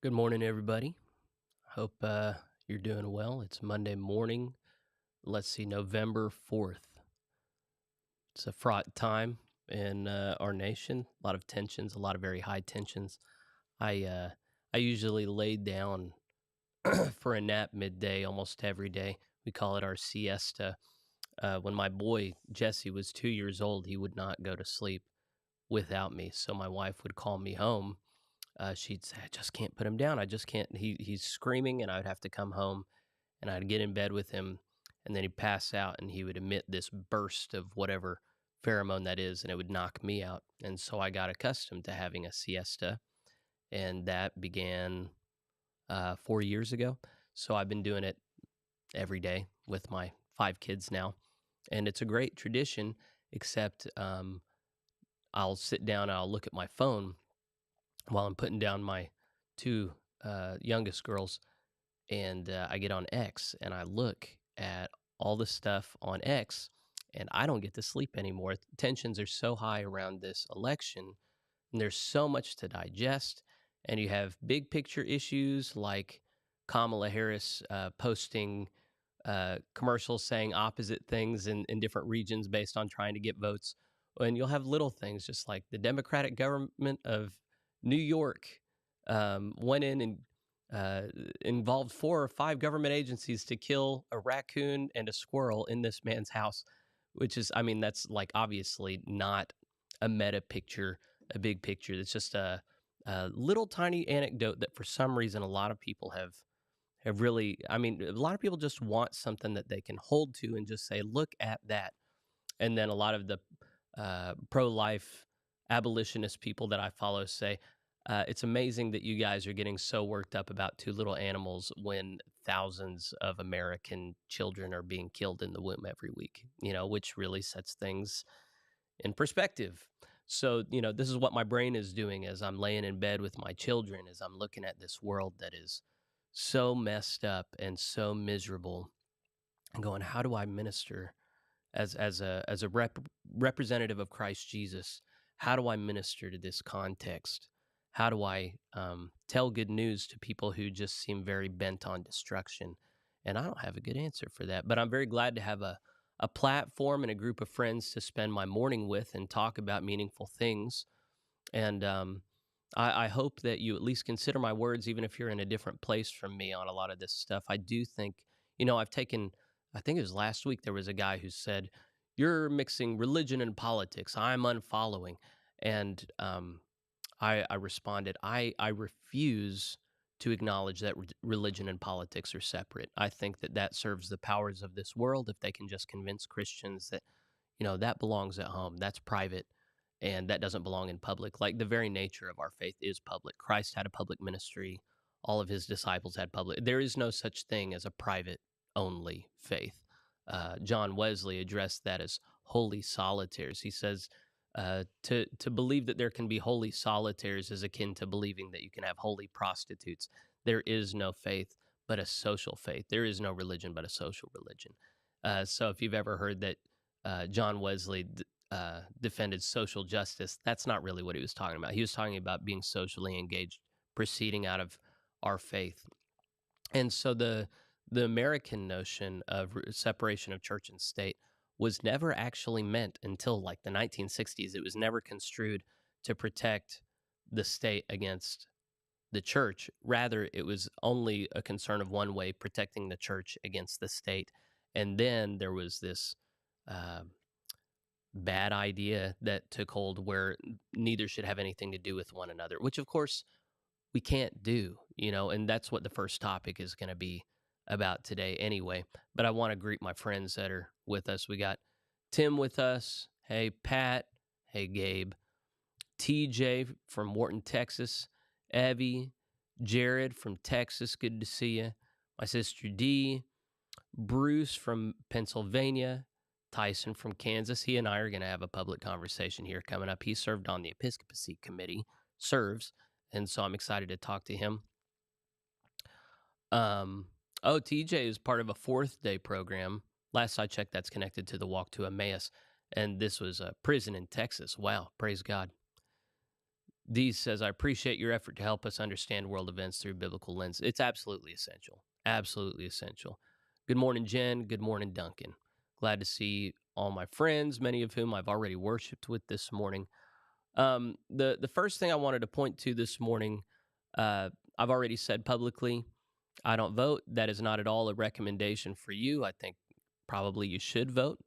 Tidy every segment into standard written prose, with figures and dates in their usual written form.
Good morning, everybody. Hope you're doing well. It's Monday morning. Let's see, November 4th. It's a fraught time in our nation. A lot of tensions, a lot of very high tensions. I I usually lay down for a nap midday almost every day. We call it our siesta. When my boy Jesse was 2 years old, he would not go to sleep without me. So my wife would call me home. She'd say, "I just can't put him down. I just can't." He's screaming, and I would have to come home, and I'd get in bed with him, and then he'd pass out, and he would emit this burst of whatever pheromone that is, and it would knock me out. And so I got accustomed to having a siesta, and that began 4 years ago. So I've been doing it every day with my 5 kids now, and it's a great tradition. Except I'll sit down and I'll look at my phone while I'm putting down my two youngest girls, and I get on X and I look at all the stuff on X, and I don't get to sleep anymore. Tensions are so high around this election, and there's so much to digest. And you have big picture issues like Kamala Harris posting commercials saying opposite things in different regions based on trying to get votes. And you'll have little things just like the Democratic government of New York went in and uh, involved 4 or 5 government agencies to kill a raccoon and a squirrel in this man's house, which is, I mean, that's like obviously not a meta picture, a big picture. It's just a little tiny anecdote that for some reason a lot of people have really, I mean, a lot of people just want something that they can hold to and just say, look at that. And then a lot of the pro-life abolitionist people that I follow say, it's amazing that you guys are getting so worked up about 2 little animals when thousands of American children are being killed in the womb every week, which really sets things in perspective. So, this is what my brain is doing as I'm laying in bed with my children, as I'm looking at this world that is so messed up and so miserable, and going, how do I minister as a representative of Christ Jesus? How do I minister to this context? How do I tell good news to people who just seem very bent on destruction? And I don't have a good answer for that, but I'm very glad to have a platform and a group of friends to spend my morning with and talk about meaningful things. And I hope that you at least consider my words, even if you're in a different place from me on a lot of this stuff. I do think, I've taken, I think it was last week, there was a guy who said, "You're mixing religion and politics. I'm unfollowing." And I responded, I refuse to acknowledge that religion and politics are separate. I think that that serves the powers of this world if they can just convince Christians that, that belongs at home, that's private, and that doesn't belong in public. Like the very nature of our faith is public. Christ had a public ministry. All of his disciples had public. There is no such thing as a private only faith. John Wesley addressed that as holy solitaires. He says, to believe that there can be holy solitaires is akin to believing that you can have holy prostitutes. There is no faith but a social faith. There is no religion but a social religion. So if you've ever heard that John Wesley defended social justice, that's not really what he was talking about. He was talking about being socially engaged, proceeding out of our faith. And so the American notion of separation of church and state was never actually meant until like the 1960s. It was never construed to protect the state against the church. Rather, it was only a concern of one way, protecting the church against the state. And then there was this uh, bad idea that took hold where neither should have anything to do with one another, which of course we can't do, and that's what the first topic is going to be about today anyway. But I want to greet my friends that are with us. We got Tim with us. Hey, Pat. Hey, Gabe. TJ from Wharton, Texas. Evie. Jared from Texas. Good to see you. My sister Dee. Bruce from Pennsylvania. Tyson from Kansas. He and I are going to have a public conversation here coming up. He served on the Episcopacy Committee, serves, and so I'm excited to talk to him. TJ is part of a fourth day program. Last I checked, that's connected to the Walk to Emmaus, and this was a prison in Texas. Wow, praise God. Dee says, I appreciate your effort to help us understand world events through biblical lens. It's absolutely essential. Absolutely essential. Good morning, Jen. Good morning, Duncan. Glad to see all my friends, many of whom I've already worshiped with this morning. The first thing I wanted to point to this morning, uh, I've already said publicly, I don't vote. That is not at all a recommendation for you. I think probably you should vote.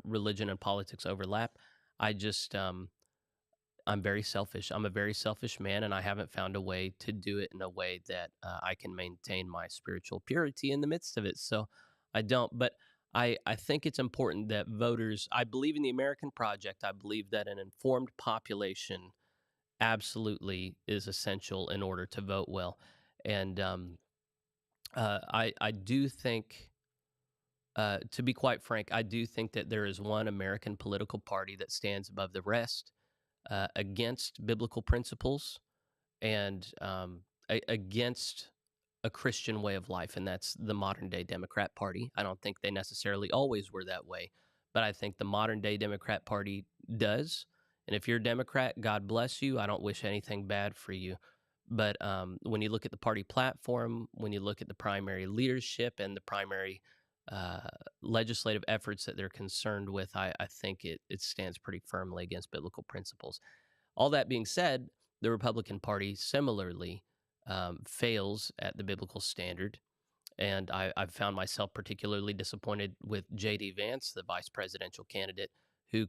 Religion and politics overlap. I just I'm very selfish. I'm a very selfish man, and I haven't found a way to do it in a way that I can maintain my spiritual purity in the midst of it. So I don't. But I think it's important that voters, I believe in the American project. I believe that an informed population absolutely is essential in order to vote well. And I do think, to be quite frank, I do think that there is one American political party that stands above the rest against biblical principles and against a Christian way of life, and that's the modern day Democrat Party. I don't think they necessarily always were that way, but I think the modern day Democrat Party does. And if you're a Democrat, God bless you. I don't wish anything bad for you. But when you look at the party platform, when you look at the primary leadership and the primary uh, legislative efforts that they're concerned with, I think it stands pretty firmly against biblical principles. All that being said, the Republican Party similarly fails at the biblical standard. And I've found myself particularly disappointed with J.D. Vance, the vice presidential candidate, who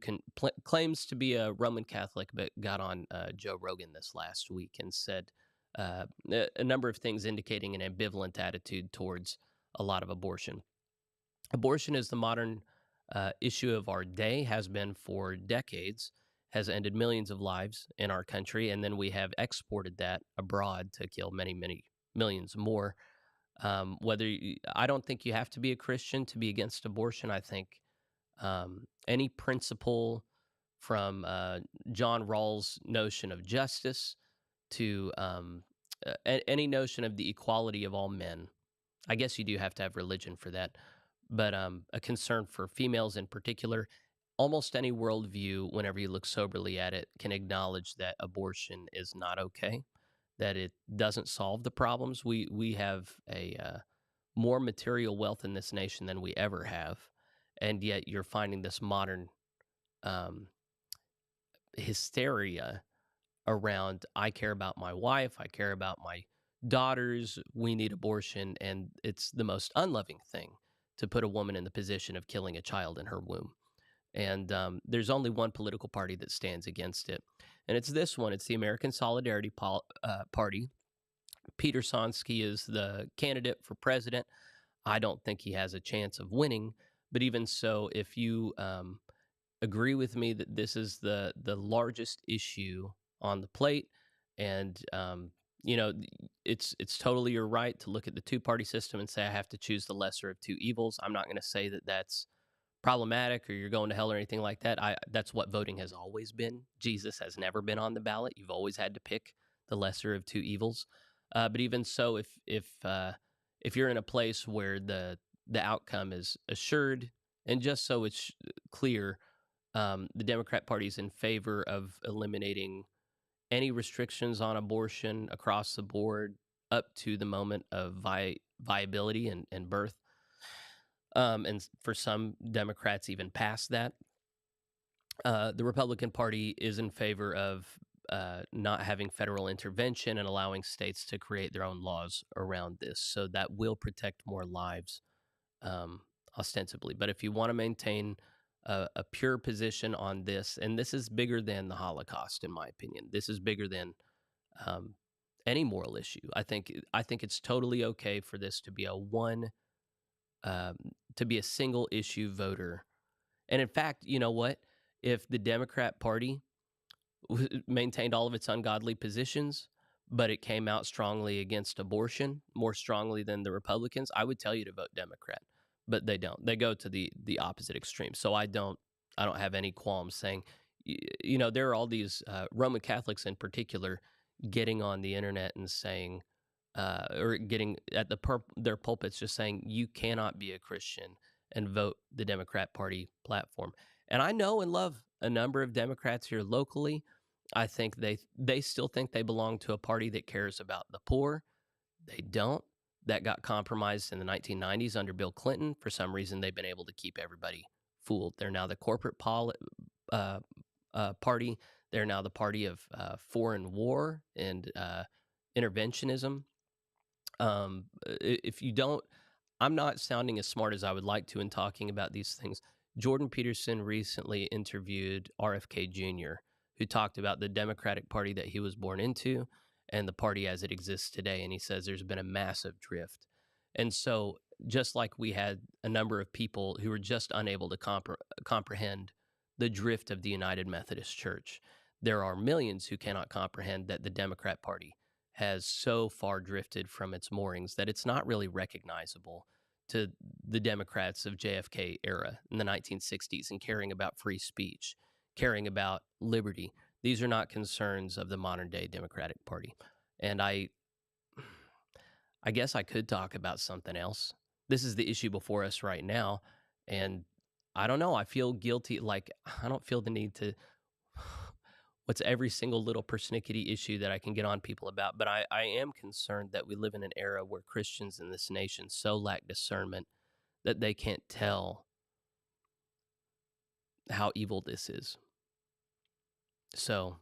claims to be a Roman Catholic, but got on Joe Rogan this last week and said a number of things indicating an ambivalent attitude towards a lot of abortion. Abortion is the modern issue of our day, has been for decades, has ended millions of lives in our country, and then we have exported that abroad to kill many, many millions more. I don't think you have to be a Christian to be against abortion. I think any principle from John Rawls' notion of justice to any notion of the equality of all men. I guess you do have to have religion for that, but a concern for females in particular. Almost any worldview, whenever you look soberly at it, can acknowledge that abortion is not okay, that it doesn't solve the problems. We have a more material wealth in this nation than we ever have, and yet you're finding this modern um, hysteria around I care about my wife, I care about my daughters, we need abortion, and it's the most unloving thing to put a woman in the position of killing a child in her womb. And there's only one political party that stands against it, and it's this one. It's the American Solidarity Party. Peter Sonsky is the candidate for president. I don't think he has a chance of winning, but even so, if you agree with me that this is the largest issue on the plate, and you know, it's totally your right to look at the two party system and say I have to choose the lesser of two evils. I'm not going to say that that's problematic or you're going to hell or anything like that. That's what voting has always been. Jesus has never been on the ballot. You've always had to pick the lesser of two evils. But even so, if you're in a place where the outcome is assured, and just so it's clear, the Democrat Party is in favor of eliminating any restrictions on abortion across the board up to the moment of viability and birth. And for some Democrats, even past that. The Republican Party is in favor of not having federal intervention and allowing states to create their own laws around this. So that will protect more lives, um, ostensibly. But if you want to maintain a pure position on this, and this is bigger than the Holocaust, in my opinion, this is bigger than um, any moral issue. I think it's totally okay for this to be um, a single issue voter. And in fact, you know what? If the Democrat Party maintained all of its ungodly positions, but it came out strongly against abortion, more strongly than the Republicans, I would tell you to vote Democrat. But they don't. They go to the opposite extreme. So I don't have any qualms saying, there are all these Roman Catholics in particular getting on the internet and saying, or getting at their pulpits just saying you cannot be a Christian and vote the Democrat Party platform. And I know and love a number of Democrats here locally. I think they still think they belong to a party that cares about the poor. They don't. That got compromised in the 1990s under Bill Clinton. For some reason, they've been able to keep everybody fooled. They're now the corporate uh, party. They're now the party of foreign war and interventionism. If you don't, I'm not sounding as smart as I would like to in talking about these things. Jordan Peterson recently interviewed RFK Jr., who talked about the Democratic Party that he was born into and the party as it exists today. And he says there's been a massive drift. And so, just like we had a number of people who were just unable to comprehend the drift of the United Methodist Church, there are millions who cannot comprehend that the Democrat Party has so far drifted from its moorings that it's not really recognizable to the Democrats of JFK era in the 1960s and caring about free speech, caring about liberty. These are not concerns of the modern day Democratic Party. And I guess I could talk about something else. This is the issue before us right now. And I don't know. I feel guilty. Like, I don't feel the need to. What's every single little persnickety issue that I can get on people about. But I am concerned that we live in an era where Christians in this nation so lack discernment that they can't tell how evil this is. So,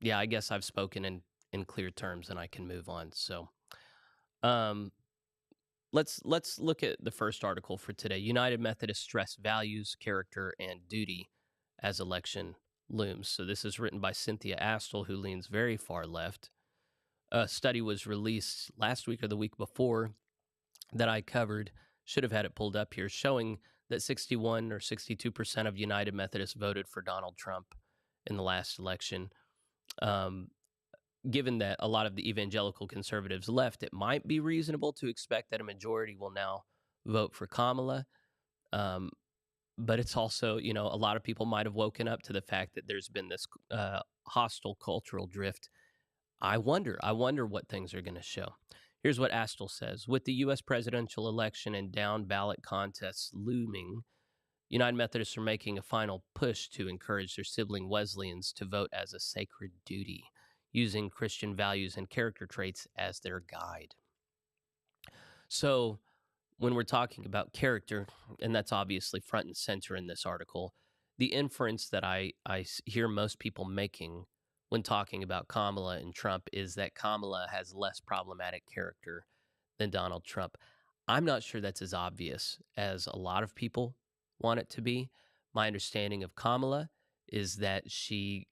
yeah, I guess I've spoken in clear terms and I can move on. So, um, let's look at the first article for today. United Methodists stress values, character, and duty as election looms. So this is written by Cynthia Astle, who leans very far left. A study was released last week or the week before that I covered, should have had it pulled up here, showing that 61 or 62% of United Methodists voted for Donald Trump in the last election. Given that a lot of the evangelical conservatives left, it might be reasonable to expect that a majority will now vote for Kamala. But it's also, a lot of people might have woken up to the fact that there's been this hostile cultural drift. I wonder what things are going to show. Here's what Astle says. With the U.S. presidential election and down ballot contests looming, United Methodists are making a final push to encourage their sibling Wesleyans to vote as a sacred duty, using Christian values and character traits as their guide. So, when we're talking about character, and that's obviously front and center in this article, the inference that I hear most people making when talking about Kamala and Trump is that Kamala has less problematic character than Donald Trump. I'm not sure that's as obvious as a lot of people want it to be. My understanding of Kamala is that she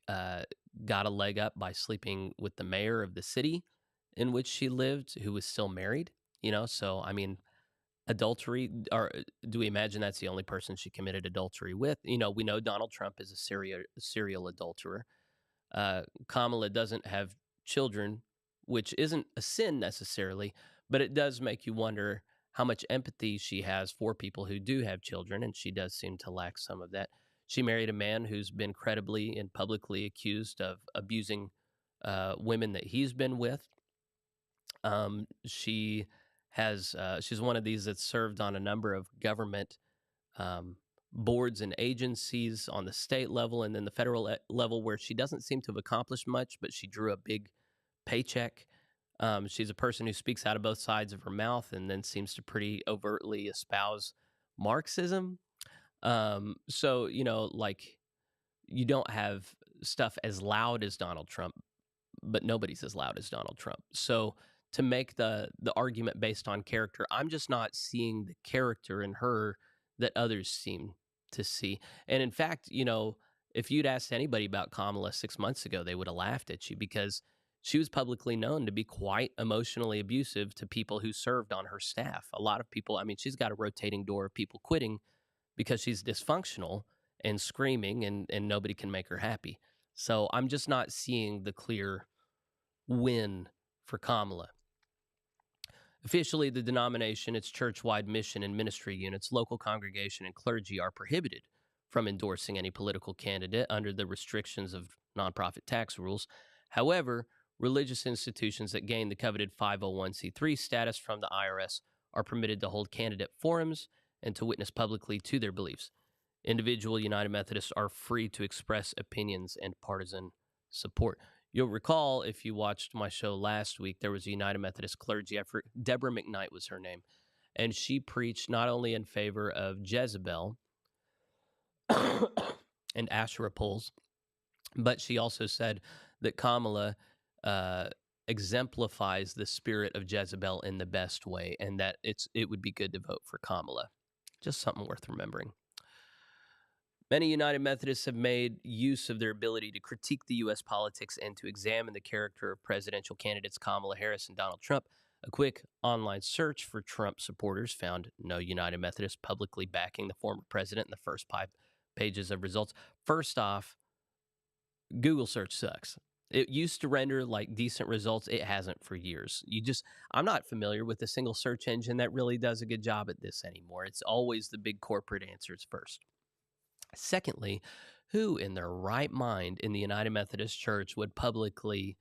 got a leg up by sleeping with the mayor of the city in which she lived, who was still married. So I mean, adultery, or do we imagine that's the only person she committed adultery with? We know Donald Trump is a serial adulterer. Kamala doesn't have children, which isn't a sin necessarily, but it does make you wonder how much empathy she has for people who do have children, and she does seem to lack some of that. She married a man who's been credibly and publicly accused of abusing women that he's been with. She's one of these that's served on a number of government um, boards and agencies on the state level and then the federal level, where she doesn't seem to have accomplished much, but she drew a big paycheck. She's a person who speaks out of both sides of her mouth and then seems to pretty overtly espouse Marxism. So, like, you don't have stuff as loud as Donald Trump, but nobody's as loud as Donald Trump. So to make the argument based on character, I'm just not seeing the character in her that others seem to see. And in fact, if you'd asked anybody about Kamala 6 months ago, they would have laughed at you because she was publicly known to be quite emotionally abusive to people who served on her staff. A lot of people, I mean, she's got a rotating door of people quitting because she's dysfunctional and screaming and nobody can make her happy. So I'm just not seeing the clear win for Kamala. Officially, the denomination, its church-wide mission and ministry units, local congregation, and clergy are prohibited from endorsing any political candidate under the restrictions of nonprofit tax rules. However, religious institutions that gain the coveted 501c3 status from the IRS are permitted to hold candidate forums and to witness publicly to their beliefs. Individual United Methodists are free to express opinions and partisan support. You'll recall if you watched my show last week, there was a United Methodist clergy effort. Deborah McKnight was her name. And she preached not only in favor of Jezebel and Asherah poles, but she also said that Kamala uh, exemplifies the spirit of Jezebel in the best way, and that it would be good to vote for Kamala. Just something worth remembering. Many United Methodists have made use of their ability to critique the U.S. politics and to examine the character of presidential candidates Kamala Harris and Donald Trump. A quick online search for Trump supporters found no United Methodists publicly backing the former president in the first 5 pages of results. First off, Google search sucks. It used to render like decent results. It hasn't for years. I'm not familiar with a single search engine that really does a good job at this anymore. It's always the big corporate answers first. Secondly, who in their right mind in the United Methodist Church would publicly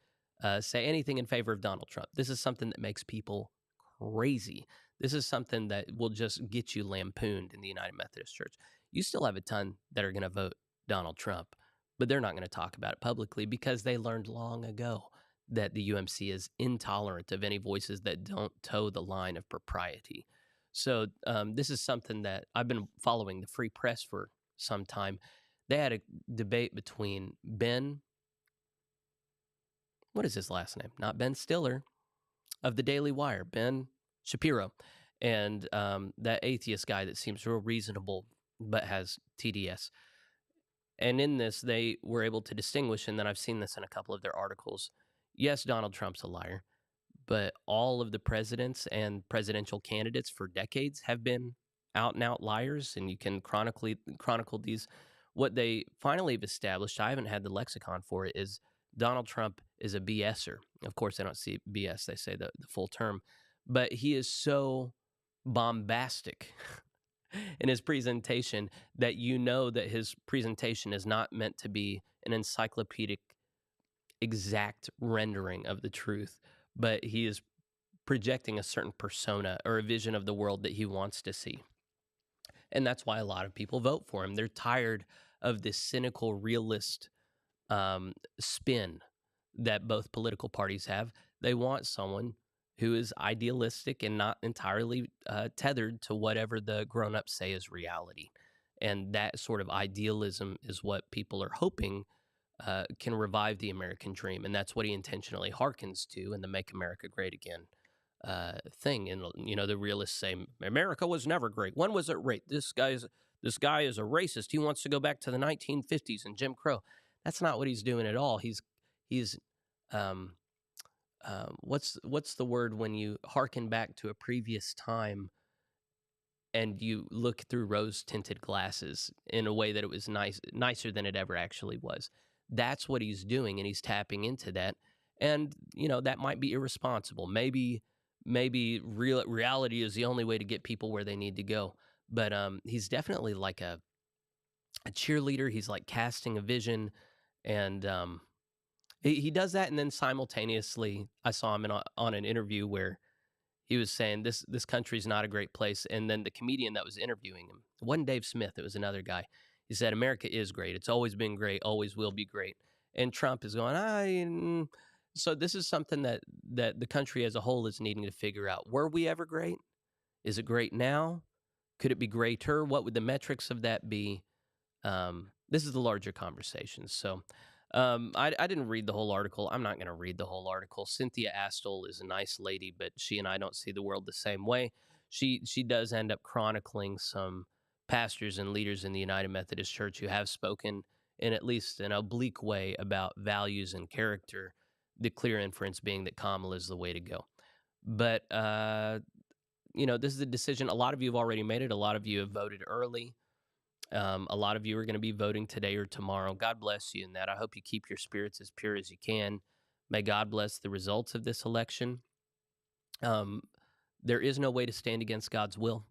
say anything in favor of Donald Trump? This is something that makes people crazy. This is something that will just get you lampooned in the United Methodist Church. You still have a ton that are going to vote Donald Trump, but they're not going to talk about it publicly because they learned long ago that the UMC is intolerant of any voices that don't toe the line of propriety. So this is something that I've been following the Free Press for some time. They had a debate between what is his last name? Not Ben Stiller of the Daily Wire, Ben Shapiro, and that atheist guy that seems real reasonable but has TDS. And in this, they were able to distinguish, and then I've seen this in a couple of their articles. Yes, Donald Trump's a liar, but all of the presidents and presidential candidates for decades have been out and out liars, and you can chronicle these. What they finally have established, I haven't had the lexicon for it, is Donald Trump is a BSer. Of course, they don't see BS, they say the full term, but he is so bombastic in his presentation that you know that his presentation is not meant to be an encyclopedic exact rendering of the truth, but he is projecting a certain persona or a vision of the world that he wants to see. And that's why a lot of people vote for him. They're tired of this cynical realist spin that both political parties have. They want someone who is idealistic and not entirely tethered to whatever the grown-ups say is reality. And that sort of idealism is what people are hoping can revive the American dream. And that's what he intentionally hearkens to in the Make America Great Again thing. And, the realists say, America was never great. When was it great? This guy is a racist. He wants to go back to the 1950s and Jim Crow. That's not what he's doing at all. He's what's the word when you hearken back to a previous time and you look through rose-tinted glasses in a way that it was nicer than it ever actually was. That's what he's doing, and he's tapping into that. And, that might be irresponsible. Maybe reality is the only way to get people where they need to go. But he's definitely like a cheerleader. He's like casting a vision, and he does that. And then simultaneously, I saw him on an interview where he was saying this country's not a great place. And then the comedian that was interviewing him, it wasn't Dave Smith, it was another guy. He said, America is great. It's always been great, always will be great. And Trump is going, so this is something that the country as a whole is needing to figure out. Were we ever great? Is it great now? Could it be greater? What would the metrics of that be? This is the larger conversation. So I didn't read the whole article. I'm not going to read the whole article. Cynthia Astle is a nice lady, but she and I don't see the world the same way. She does end up chronicling some pastors and leaders in the United Methodist Church who have spoken in at least an oblique way about values and character, the clear inference being that Kamala is the way to go. But, this is a decision. A lot of you have already made it. A lot of you have voted early. A lot of you are going to be voting today or tomorrow. God bless you in that. I hope you keep your spirits as pure as you can. May God bless the results of this election. There is no way to stand against God's will.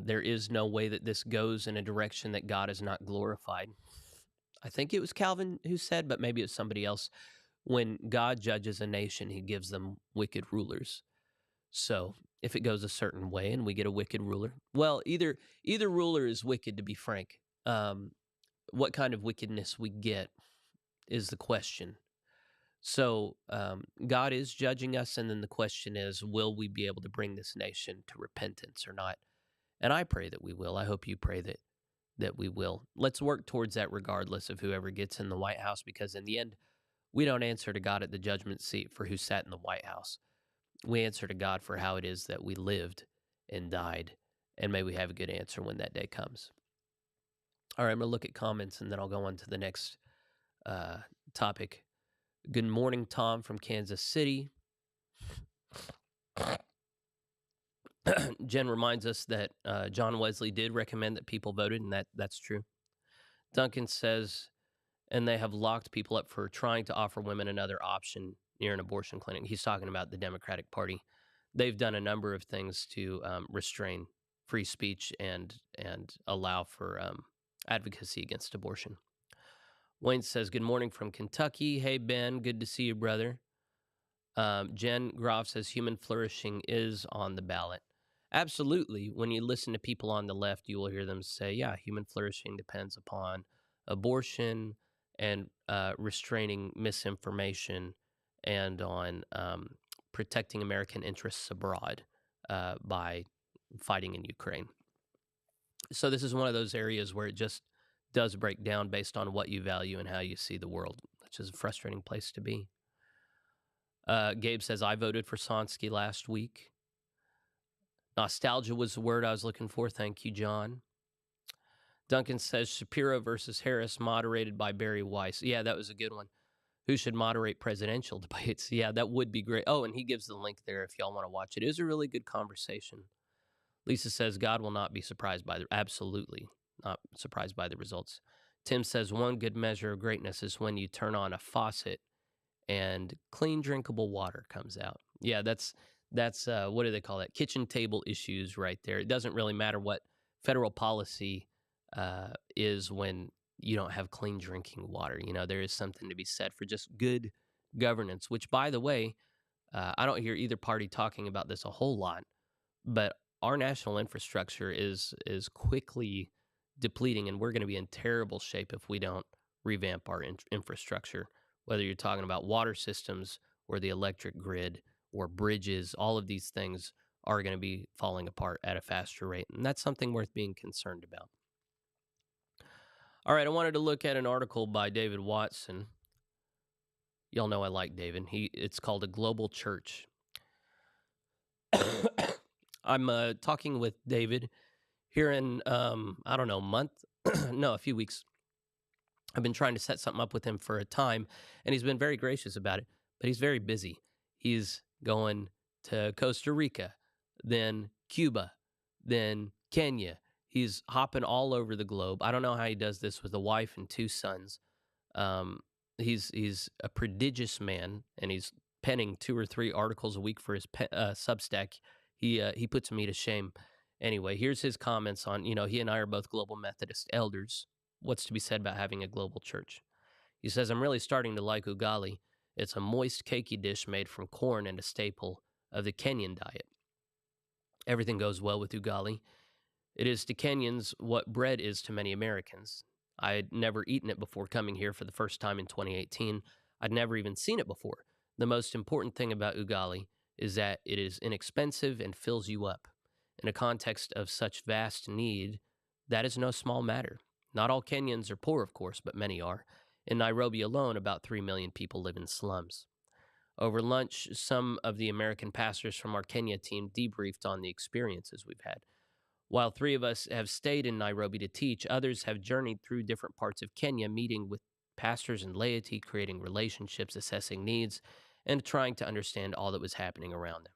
There is no way that this goes in a direction that God is not glorified. I think it was Calvin who said, but maybe it's somebody else, when God judges a nation, he gives them wicked rulers. So if it goes a certain way and we get a wicked ruler, well, either ruler is wicked, to be frank. What kind of wickedness we get is the question. So God is judging us, and then the question is, will we be able to bring this nation to repentance or not? And I pray that we will. I hope you pray that we will. Let's work towards that regardless of whoever gets in the White House, because in the end, we don't answer to God at the judgment seat for who sat in the White House. We answer to God for how it is that we lived and died. And may we have a good answer when that day comes. All right, I'm going to look at comments and then I'll go on to the next topic. Good morning, Tom from Kansas City. Jen reminds us that John Wesley did recommend that people voted, and that's true. Duncan says, and they have locked people up for trying to offer women another option near an abortion clinic. He's talking about the Democratic Party. They've done a number of things to restrain free speech and allow for advocacy against abortion. Wayne says, good morning from Kentucky. Hey, Ben, good to see you, brother. Jen Groff says, human flourishing is on the ballot. Absolutely. When you listen to people on the left, you will hear them say, yeah, human flourishing depends upon abortion and restraining misinformation and on protecting American interests abroad by fighting in Ukraine. So this is one of those areas where it just does break down based on what you value and how you see the world, which is a frustrating place to be. Gabe says, I voted for Sonsky last week. Nostalgia was the word I was looking for. Thank you, John. Duncan says, Shapiro versus Harris, moderated by Barry Weiss. Yeah, that was a good one. Who should moderate presidential debates? Yeah, that would be great. Oh, and he gives the link there if y'all want to watch it. It was a really good conversation. Lisa says, God will not be surprised by absolutely not surprised by the results. Tim says, one good measure of greatness is when you turn on a faucet and clean, drinkable water comes out. Yeah, that's what do they call that? Kitchen table issues right there. It doesn't really matter what federal policy is when you don't have clean drinking water. You know, there is something to be said for just good governance, which, by the way, I don't hear either party talking about this a whole lot, but our national infrastructure is quickly depleting, and we're going to be in terrible shape if we don't revamp our infrastructure. Whether you're talking about water systems or the electric grid or bridges, all of these things are going to be falling apart at a faster rate, and that's something worth being concerned about. All right, I wanted to look at an article by David Watson. Y'all know I like David. It's called A Global Church. I'm talking with David here in, I don't know, a month? No, a few weeks. I've been trying to set something up with him for a time, and he's been very gracious about it, but he's very busy. He's going to Costa Rica, then Cuba, then Kenya. He's hopping all over the globe. I don't know how he does this with a wife and 2 sons. He's a prodigious man, and he's penning 2 or 3 articles a week for his Substack. He puts me to shame. Anyway, here's his comments on, he and I are both Global Methodist elders. What's to be said about having a global church? He says, I'm really starting to like ugali. It's a moist, cakey dish made from corn and a staple of the Kenyan diet. Everything goes well with ugali. It is to Kenyans what bread is to many Americans. I had never eaten it before coming here for the first time in 2018. I'd never even seen it before. The most important thing about ugali is that it is inexpensive and fills you up. In a context of such vast need, that is no small matter. Not all Kenyans are poor, of course, but many are. In Nairobi alone, about 3 million people live in slums. Over lunch, some of the American pastors from our Kenya team debriefed on the experiences we've had. While 3 of us have stayed in Nairobi to teach, others have journeyed through different parts of Kenya, meeting with pastors and laity, creating relationships, assessing needs, and trying to understand all that was happening around them.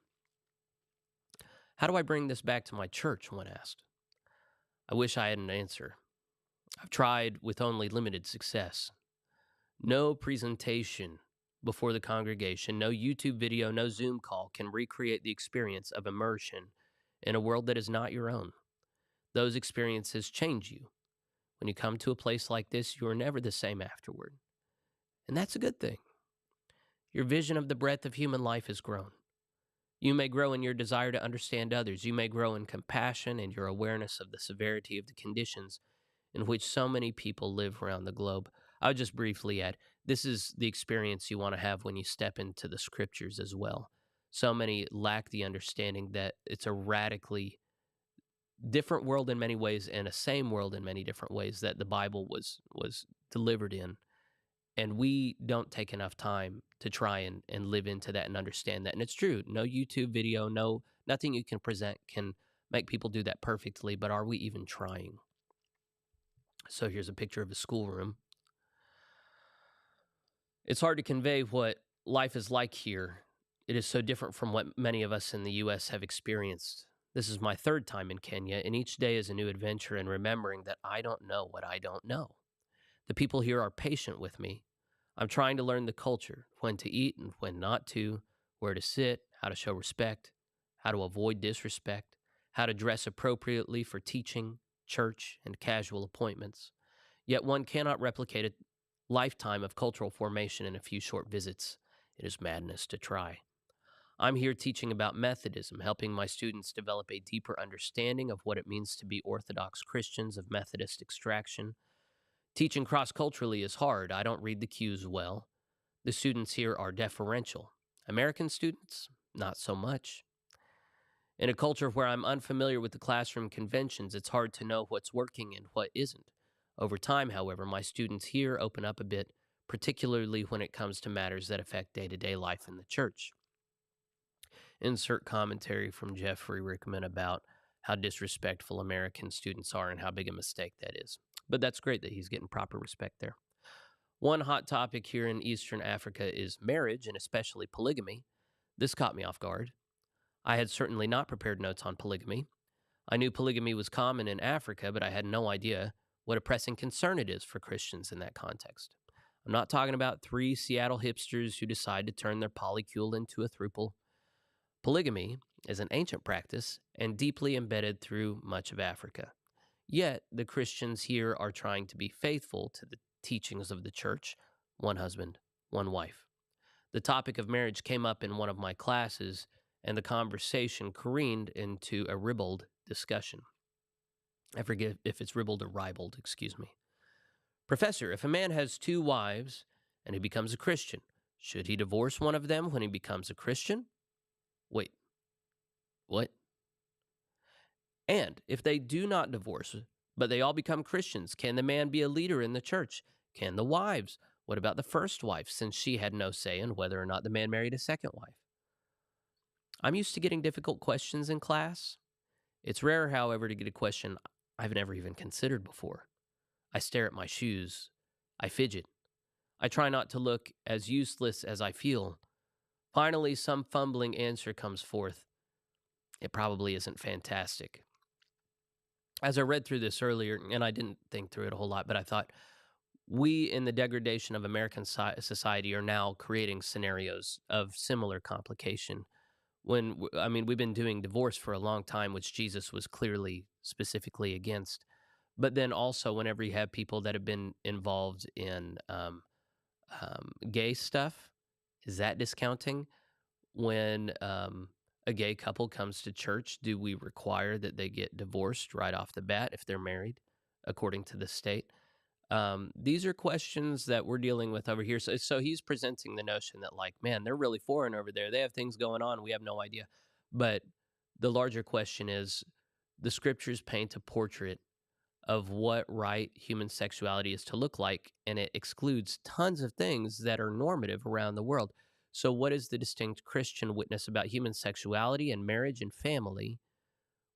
How do I bring this back to my church? One asked. I wish I had an answer. I've tried with only limited success. No presentation before the congregation, no YouTube video, no Zoom call can recreate the experience of immersion in a world that is not your own. Those experiences change you. When you come to a place like this, you are never the same afterward. And that's a good thing. Your vision of the breadth of human life has grown. You may grow in your desire to understand others. You may grow in compassion and your awareness of the severity of the conditions in which so many people live around the globe. I would just briefly add, this is the experience you want to have when you step into the scriptures as well. So many lack the understanding that it's a radically different world in many ways and a same world in many different ways that the Bible was delivered in. And we don't take enough time to try and live into that and understand that. And it's true. No YouTube video, nothing you can present can make people do that perfectly, but are we even trying? So here's a picture of a schoolroom. It's hard to convey what life is like here. It is so different from what many of us in the US have experienced. This is my third time in Kenya, and each day is a new adventure in remembering that I don't know what I don't know. The people here are patient with me. I'm trying to learn the culture, when to eat and when not to, where to sit, how to show respect, how to avoid disrespect, how to dress appropriately for teaching, church, and casual appointments. Yet one cannot replicate a lifetime of cultural formation in a few short visits. It is madness to try. I'm here teaching about Methodism, helping my students develop a deeper understanding of what it means to be Orthodox Christians of Methodist extraction. Teaching cross culturally is hard. I don't read the cues well. The students here are deferential. American students, not so much. In a culture where I'm unfamiliar with the classroom conventions, it's hard to know what's working and what isn't. Over time, however, my students here open up a bit, particularly when it comes to matters that affect day to day life in the church. Insert commentary from Jeffrey Rickman about how disrespectful American students are and how big a mistake that is. But that's great that he's getting proper respect there. One hot topic here in Eastern Africa is marriage, and especially polygamy. This caught me off guard. I had certainly not prepared notes on polygamy. I knew polygamy was common in Africa, but I had no idea what a pressing concern it is for Christians in that context. I'm not talking about three Seattle hipsters who decide to turn their polycule into a throuple. Polygamy is an ancient practice and deeply embedded through much of Africa. Yet, the Christians here are trying to be faithful to the teachings of the church: one husband, one wife. The topic of marriage came up in one of my classes, and the conversation careened into a ribald discussion. I forget if it's ribald or ribald, excuse me. Professor, if a man has two wives and he becomes a Christian, should he divorce one of them when he becomes a Christian? Wait, what? And if they do not divorce, but they all become Christians, can the man be a leader in the church? Can the wives? What about the first wife, since she had no say in whether or not the man married a second wife? I'm used to getting difficult questions in class. It's rare, however, to get a question I've never even considered before. I stare at my shoes. I fidget. I try not to look as useless as I feel. Finally, some fumbling answer comes forth. It probably isn't fantastic. As I read through this earlier, and I didn't think through it a whole lot, but I thought, we in the degradation of American society are now creating scenarios of similar complication. I mean, we've been doing divorce for a long time, which Jesus was clearly specifically against. But then also, whenever you have people that have been involved in gay stuff, is that discounting? When a gay couple comes to church, do we require that they get divorced right off the bat if they're married, according to the state? These are questions that we're dealing with over here. So he's presenting the notion that, like, man, they're really foreign over there. They have things going on. We have no idea. But the larger question is, the scriptures paint a portrait of what right human sexuality is to look like, and it excludes tons of things that are normative around the world. So, what is the distinct Christian witness about human sexuality and marriage and family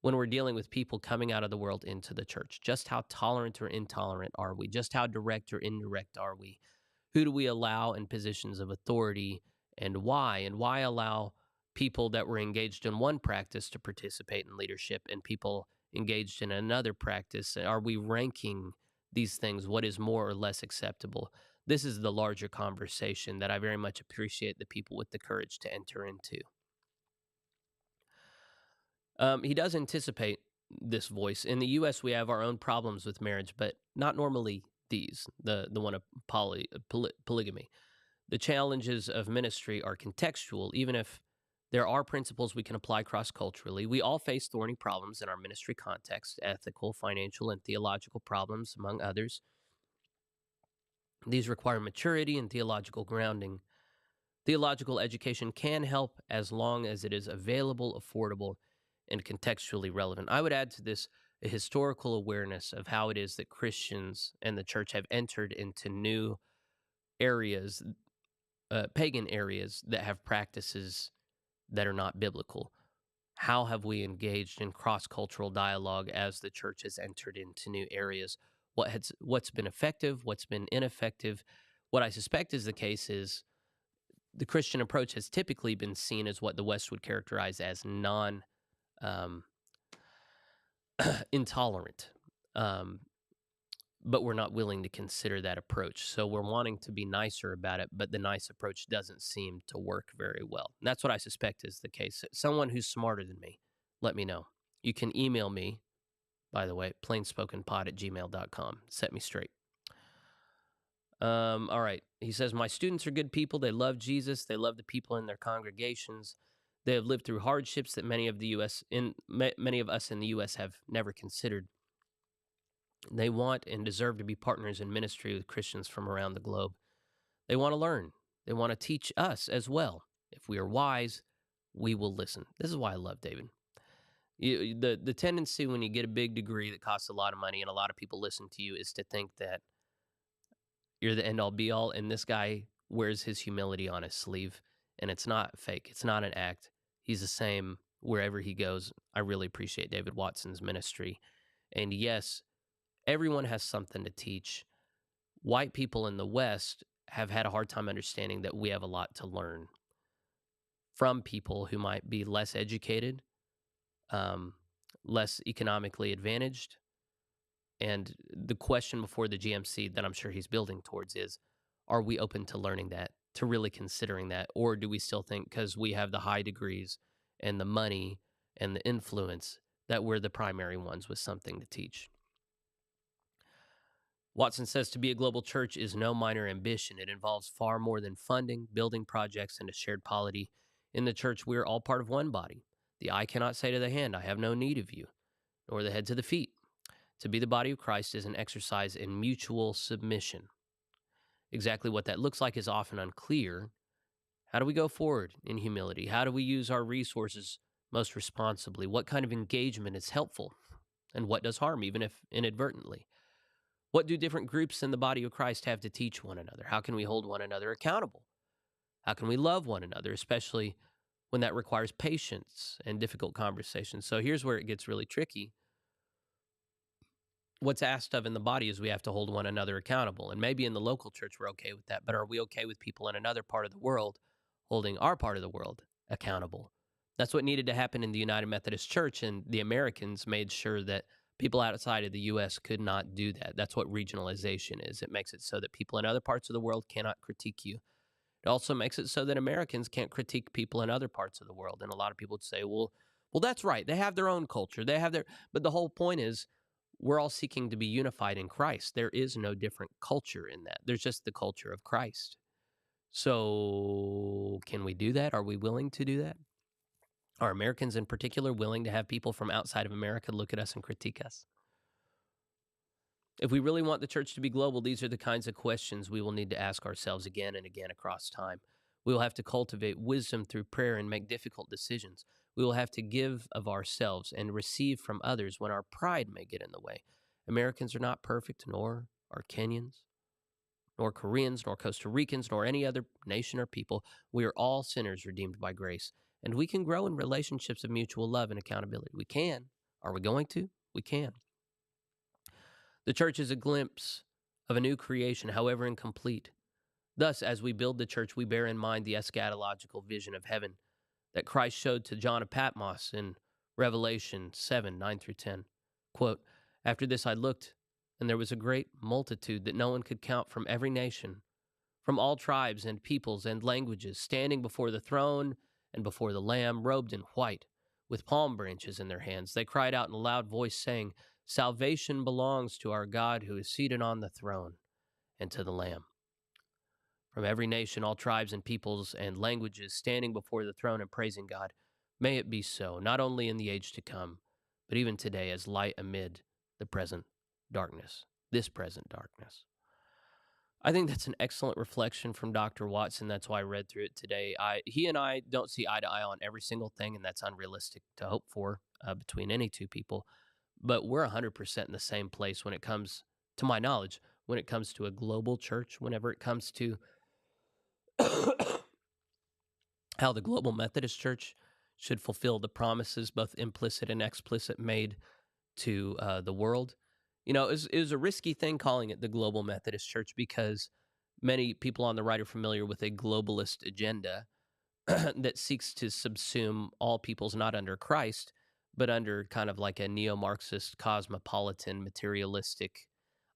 when we're dealing with people coming out of the world into the church? Just how tolerant or intolerant are we? Just how direct or indirect are we? Who do we allow in positions of authority, and why? And why allow people that were engaged in one practice to participate in leadership and people engaged in another practice? Are we ranking these things? What is more or less acceptable? This is the larger conversation that I very much appreciate the people with the courage to enter into. He does anticipate this voice. In the U.S., we have our own problems with marriage, but not normally these, the one of polygamy. The challenges of ministry are contextual, even if there are principles we can apply cross-culturally. We all face thorny problems in our ministry context: ethical, financial, and theological problems, among others. These require maturity and theological grounding. Theological education can help as long as it is available, affordable, and contextually relevant. I would add to this a historical awareness of how it is that Christians and the church have entered into new areas, pagan areas that have practices that are not biblical. How have we engaged in cross-cultural dialogue as the church has entered into new areas? What's been effective? What's been ineffective? What I suspect is the case is the Christian approach has typically been seen as what the West would characterize as non um, intolerant, um, but we're not willing to consider that approach. So we're wanting to be nicer about it, but the nice approach doesn't seem to work very well. And that's what I suspect is the case. Someone who's smarter than me, let me know. You can email me, by the way, plainspokenpod@gmail.com. Set me straight. All right. He says, my students are good people. They love Jesus. They love the people in their congregations. They have lived through hardships that many of us in the U.S. have never considered. They want and deserve to be partners in ministry with Christians from around the globe. They want to learn. They want to teach us as well. If we are wise, we will listen. This is why I love David. The tendency when you get a big degree that costs a lot of money and a lot of people listen to you is to think that you're the end all be all. And this guy wears his humility on his sleeve, and it's not fake. It's not an act. He's the same wherever he goes. I really appreciate David Watson's ministry. And yes, everyone has something to teach. White people in the West have had a hard time understanding that we have a lot to learn from people who might be less educated, um, less economically advantaged. And the question before the GMC that I'm sure he's building towards is, are we open to learning that, to really considering that? Or do we still think because we have the high degrees and the money and the influence that we're the primary ones with something to teach? Watson says to be a global church is no minor ambition. It involves far more than funding, building projects, and a shared polity. In the church, we are all part of one body. The eye cannot say to the hand, I have no need of you, nor the head to the feet. To be the body of Christ is an exercise in mutual submission. Exactly what that looks like is often unclear. How do we go forward in humility? How do we use our resources most responsibly? What kind of engagement is helpful? And what does harm, even if inadvertently? What do different groups in the body of Christ have to teach one another? How can we hold one another accountable? How can we love one another, especially when that requires patience and difficult conversations? So here's where it gets really tricky. What's asked of in the body is we have to hold one another accountable. And maybe in the local church, we're okay with that. But are we okay with people in another part of the world holding our part of the world accountable? That's what needed to happen in the United Methodist Church. And the Americans made sure that people outside of the U.S. could not do that. That's what regionalization is. It makes it so that people in other parts of the world cannot critique you. It also makes it so that Americans can't critique people in other parts of the world. And a lot of people would say, well, that's right. They have their own culture. But the whole point is, we're all seeking to be unified in Christ. There is no different culture in that. There's just the culture of Christ. So can we do that? Are we willing to do that? Are Americans in particular willing to have people from outside of America look at us and critique us? If we really want the church to be global, these are the kinds of questions we will need to ask ourselves again and again across time. We will have to cultivate wisdom through prayer and make difficult decisions. We will have to give of ourselves and receive from others when our pride may get in the way. Americans are not perfect, nor are Kenyans, nor Koreans, nor Costa Ricans, nor any other nation or people. We are all sinners redeemed by grace, and we can grow in relationships of mutual love and accountability. We can. Are we going to? We can. The church is a glimpse of a new creation, however incomplete. Thus, as we build the church, we bear in mind the eschatological vision of heaven that Christ showed to John of Patmos in Revelation 7, 9 through 10. Quote, after this I looked, and there was a great multitude that no one could count from every nation, from all tribes and peoples and languages, standing before the throne and before the Lamb, robed in white, with palm branches in their hands. They cried out in a loud voice, saying, salvation belongs to our God who is seated on the throne and to the Lamb. From every nation, all tribes and peoples and languages standing before the throne and praising God. May it be so, not only in the age to come, but even today as light amid the present darkness, this present darkness. I think that's an excellent reflection from Dr. Watson. That's why I read through it today. He and I don't see eye to eye on every single thing, and that's unrealistic to hope for between any two people. But we're 100% in the same place when it comes, to my knowledge, when it comes to a global church, whenever it comes to how the Global Methodist Church should fulfill the promises, both implicit and explicit, made to the world. It was a risky thing calling it the Global Methodist Church because many people on the right are familiar with a globalist agenda that seeks to subsume all peoples not under Christ, but under kind of like a neo Marxist, cosmopolitan, materialistic,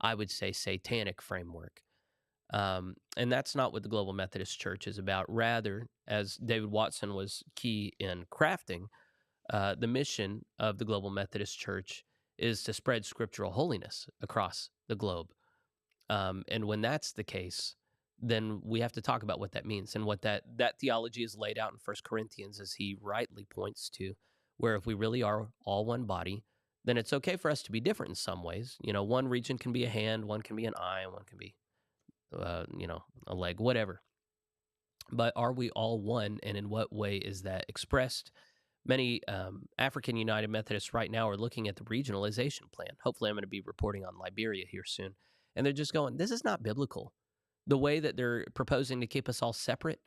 I would say satanic framework. And that's not what the Global Methodist Church is about. Rather, as David Watson was key in crafting, the mission of the Global Methodist Church is to spread scriptural holiness across the globe. And when that's the case, then we have to talk about what that means and what that theology is laid out in First Corinthians, as he rightly points to, where if we really are all one body, then it's okay for us to be different in some ways. One region can be a hand, one can be an eye, and one can be, a leg, whatever. But are we all one, and in what way is that expressed? Many African United Methodists right now are looking at the regionalization plan. Hopefully, I'm going to be reporting on Liberia here soon. And they're just going, this is not biblical. The way that they're proposing to keep us all separate,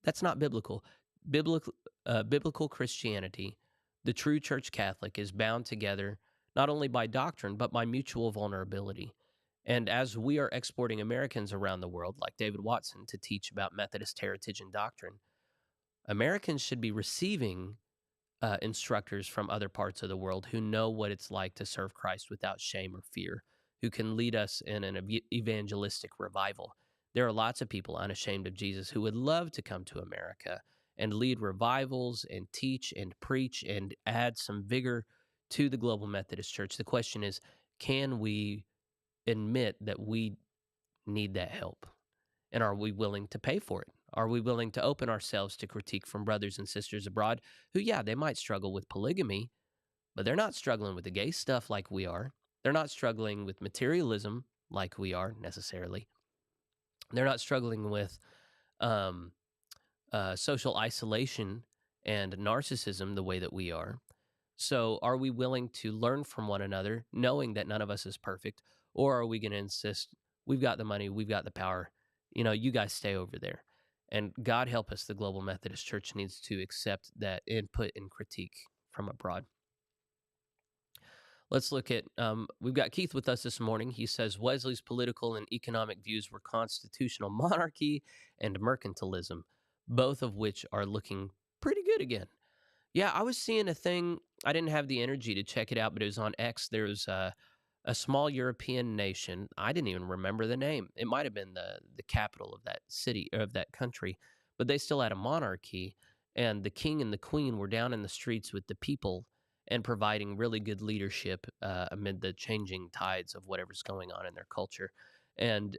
that's not biblical. Biblical Christianity, the true church Catholic, is bound together not only by doctrine, but by mutual vulnerability. And as we are exporting Americans around the world, like David Watson, to teach about Methodist heritage and doctrine, Americans should be receiving instructors from other parts of the world who know what it's like to serve Christ without shame or fear, who can lead us in an evangelistic revival. There are lots of people unashamed of Jesus who would love to come to America and lead revivals and teach and preach and add some vigor to the Global Methodist Church. The question is, can we admit that we need that help? And are we willing to pay for it? Are we willing to open ourselves to critique from brothers and sisters abroad who, yeah, they might struggle with polygamy, but they're not struggling with the gay stuff like we are. They're not struggling with materialism like we are necessarily. They're not struggling with um, social isolation and narcissism the way that we are. So are we willing to learn from one another, knowing that none of us is perfect? Or are we going to insist, we've got the money, we've got the power, you guys stay over there? And God help us, the Global Methodist Church needs to accept that input and critique from abroad. Let's look at, we've got Keith with us this morning. He says Wesley's political and economic views were constitutional monarchy and mercantilism, both of which are looking pretty good again. Yeah, I was seeing a thing. I didn't have the energy to check it out, but it was on X. There was a small European nation. I didn't even remember the name. It might have been the capital of that city, or of that country, but they still had a monarchy, and the king and the queen were down in the streets with the people and providing really good leadership amid the changing tides of whatever's going on in their culture. And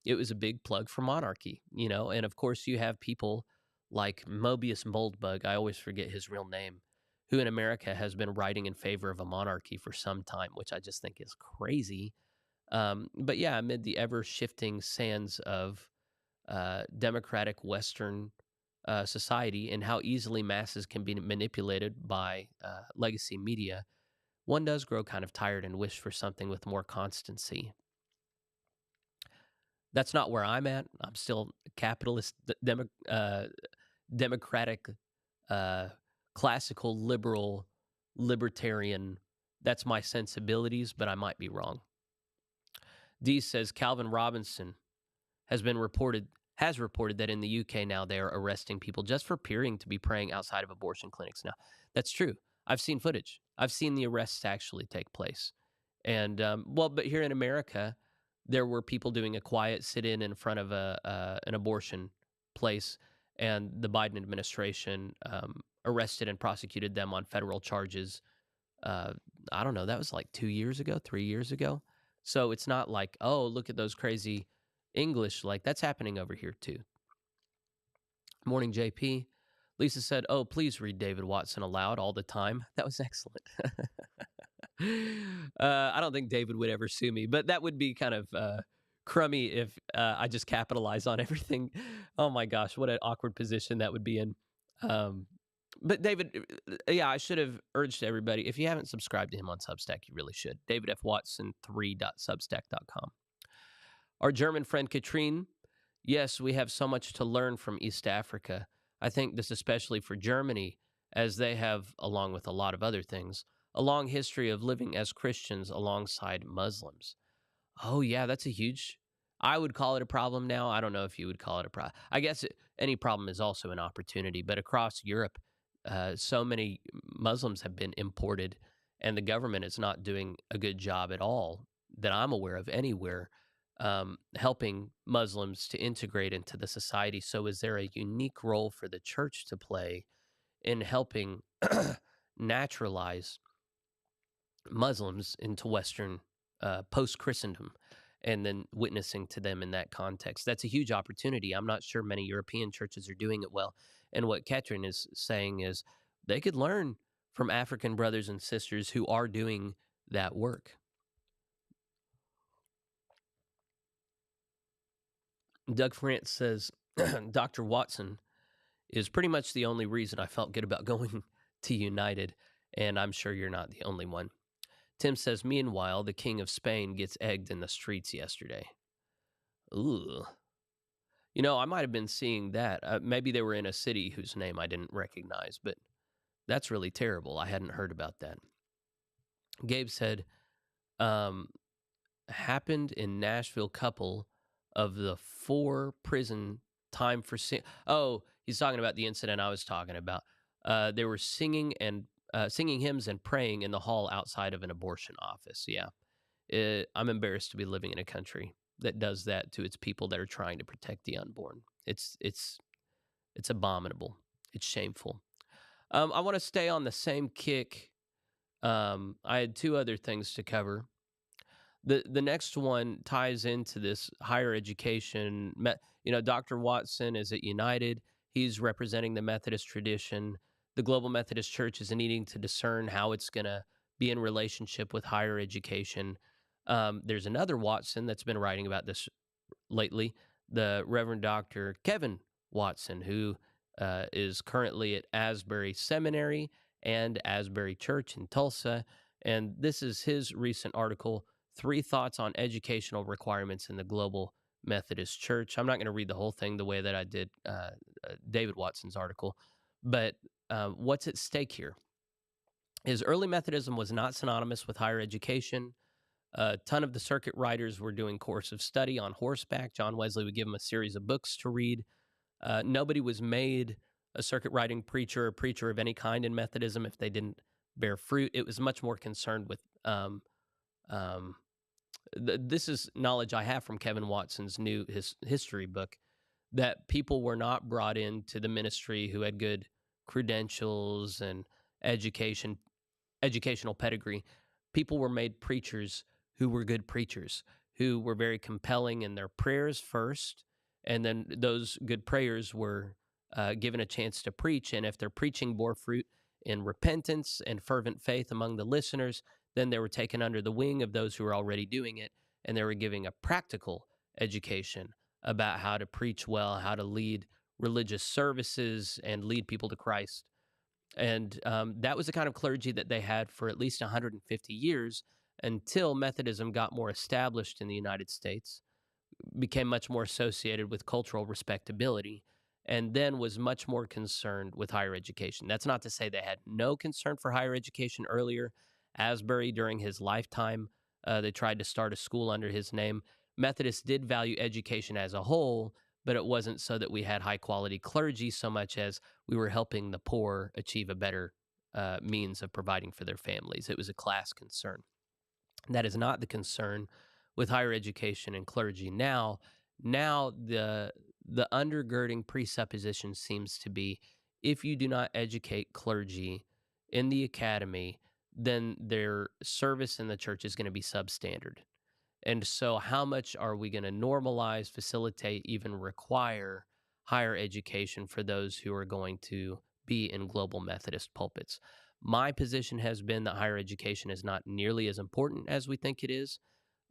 it was a big plug for monarchy, And of course, you have people like Mobius Moldbug, I always forget his real name, who in America has been writing in favor of a monarchy for some time, which I just think is crazy. But yeah, amid the ever shifting sands of democratic Western society and how easily masses can be manipulated by legacy media, one does grow kind of tired and wish for something with more constancy. That's not where I'm at. I'm still a capitalist, democratic, classical, libertarian. That's my sensibilities, but I might be wrong. D says Calvin Robinson has reported that in the UK now they are arresting people just for appearing to be praying outside of abortion clinics. Now, that's true. I've seen footage. I've seen the arrests actually take place. And, but here in America, there were people doing a quiet sit-in in front of an abortion place, and the Biden administration arrested and prosecuted them on federal charges. I don't know. That was like 2 years ago, 3 years ago. So it's not like, oh, look at those crazy English. Like, that's happening over here too. Morning, JP. Lisa said, oh, please read David Watson aloud all the time. That was excellent. I don't think David would ever sue me, but that would be kind of crummy if I just capitalize on everything. Oh my gosh, what an awkward position that would be in. Um, but David, yeah, I should have urged everybody. If you haven't subscribed to him on Substack, you really should. DavidFWatson3.substack.com. Our German friend Katrine, yes, we have so much to learn from East Africa. I think this especially for Germany, as they have, along with a lot of other things, a long history of living as Christians alongside Muslims. Oh, yeah, that's a huge. I would call it a problem now. I don't know if you would call it a problem. I guess any problem is also an opportunity. But across Europe, so many Muslims have been imported, and the government is not doing a good job at all that I'm aware of anywhere helping Muslims to integrate into the society. So, is there a unique role for the church to play in helping naturalize Muslims into Western post Christendom and then witnessing to them in that context? That's a huge opportunity. I'm not sure many European churches are doing it well. And what Ketrin is saying is they could learn from African brothers and sisters who are doing that work. Doug France says Dr. Watson is pretty much the only reason I felt good about going to United, and I'm sure you're not the only one. Tim says, meanwhile, the King of Spain gets egged in the streets yesterday. Ooh. You know, I might have been seeing that. Maybe they were in a city whose name I didn't recognize, but that's really terrible. I hadn't heard about that. Gabe said, um, happened in Nashville couple of the 4 prison time for oh, he's talking about the incident I was talking about. They were singing and singing hymns and praying in the hall outside of an abortion office. Yeah. I'm embarrassed to be living in a country that does that to its people that are trying to protect the unborn. It's abominable. It's shameful. I want to stay on the same kick. I had 2 other things to cover. The next one ties into this higher education. Dr. Watson is at United. He's representing the Methodist tradition. The Global Methodist Church is needing to discern how it's going to be in relationship with higher education. There's another Watson that's been writing about this lately, the Reverend Dr. Kevin Watson, who is currently at Asbury Seminary and Asbury Church in Tulsa. And this is his recent article, 3 Thoughts on Educational Requirements in the Global Methodist Church. I'm not going to read the whole thing the way that I did David Watson's article, but what's at stake here is early Methodism was not synonymous with higher education. A ton of the circuit riders were doing course of study on horseback. John Wesley would give them a series of books to read. Nobody was made a circuit riding preacher or preacher of any kind in Methodism if they didn't bear fruit. It was much more concerned with this is knowledge I have from Kevin Watson's new history book, that people were not brought into the ministry who had good credentials and educational pedigree. People were made preachers who were good preachers, who were very compelling in their prayers first, and then those good prayers were given a chance to preach. And if their preaching bore fruit in repentance and fervent faith among the listeners, then they were taken under the wing of those who were already doing it, and they were giving a practical education about how to preach well, how to lead religious services and lead people to Christ. And that was the kind of clergy that they had for at least 150 years until Methodism got more established in the United States, became much more associated with cultural respectability, and then was much more concerned with higher education. That's not to say they had no concern for higher education earlier. Asbury, during his lifetime, they tried to start a school under his name. Methodists did value education as a whole, but it wasn't so that we had high-quality clergy so much as we were helping the poor achieve a better means of providing for their families. It was a class concern. That is not the concern with higher education and clergy now. Now the undergirding presupposition seems to be, if you do not educate clergy in the academy, then their service in the church is going to be substandard. And so how much are we going to normalize, facilitate, even require higher education for those who are going to be in global Methodist pulpits? My position has been that higher education is not nearly as important as we think it is.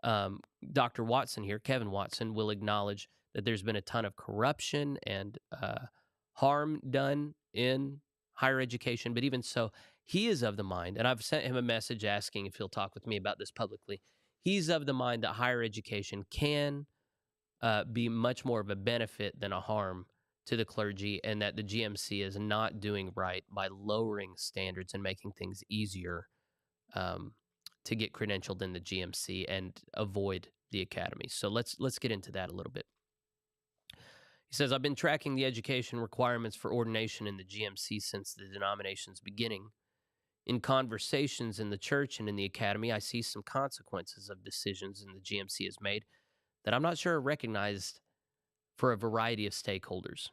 Um, Dr. Watson here, Kevin Watson, will acknowledge that there's been a ton of corruption and harm done in higher education. But even so, he is of the mind, and I've sent him a message asking if he'll talk with me about this publicly. He's of the mind that higher education can be much more of a benefit than a harm to the clergy, and that the GMC is not doing right by lowering standards and making things easier um, to get credentialed in the GMC and avoid the academy. So let's get into that a little bit. He says, I've been tracking the education requirements for ordination in the GMC since the denomination's beginning. In conversations in the church and in the academy, I see some consequences of decisions in the GMC has made that I'm not sure are recognized for a variety of stakeholders.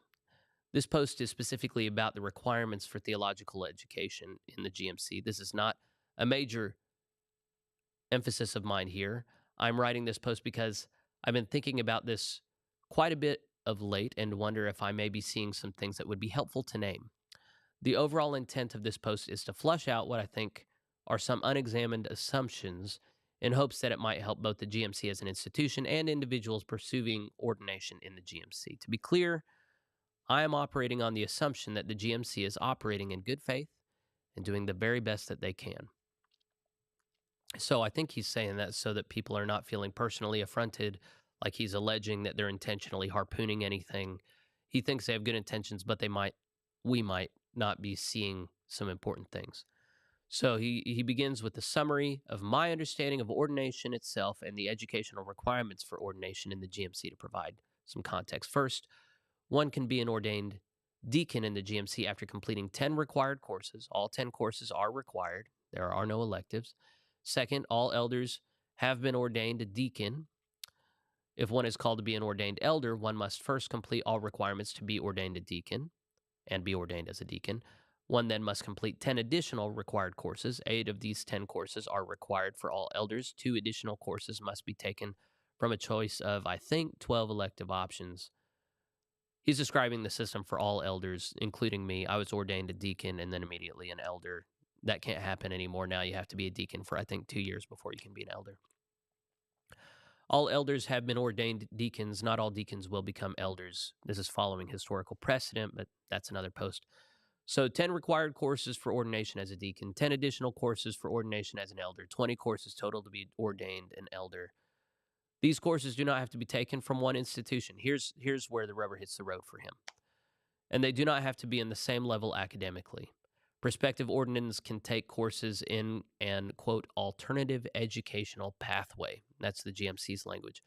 This post is specifically about the requirements for theological education in the GMC. This is not a major emphasis of mine here. I'm writing this post because I've been thinking about this quite a bit of late and wonder if I may be seeing some things that would be helpful to name. The overall intent of this post is to flush out what I think are some unexamined assumptions in hopes that it might help both the GMC as an institution and individuals pursuing ordination in the GMC. To be clear, I am operating on the assumption that the GMC is operating in good faith and doing the very best that they can. So I think he's saying that so that people are not feeling personally affronted, like he's alleging that they're intentionally harpooning anything. He thinks they have good intentions, but we might not be seeing some important things. So he begins with a summary of my understanding of ordination itself and the educational requirements for ordination in the GMC to provide some context. First, one can be an ordained deacon in the GMC after completing 10 required courses. All 10 courses are required. There are no electives. Second, all elders have been ordained a deacon. If one is called to be an ordained elder, one must first complete all requirements to be ordained a deacon and be ordained as a deacon. One then must complete 10 additional required courses. 8 of these 10 courses are required for all elders. 2 additional courses must be taken from a choice of, I think, 12 elective options. He's describing the system for all elders, including me. I was ordained a deacon and then immediately an elder. That can't happen anymore now. You have to be a deacon for, I think, 2 years before you can be an elder. All elders have been ordained deacons. Not all deacons will become elders. This is following historical precedent, but that's another post. So 10 required courses for ordination as a deacon, 10 additional courses for ordination as an elder, 20 courses total to be ordained an elder. These courses do not have to be taken from one institution. Here's where the rubber hits the road for him. And they do not have to be in the same level academically. Prospective ordinands can take courses in an, quote, alternative educational pathway. That's the GMC's language,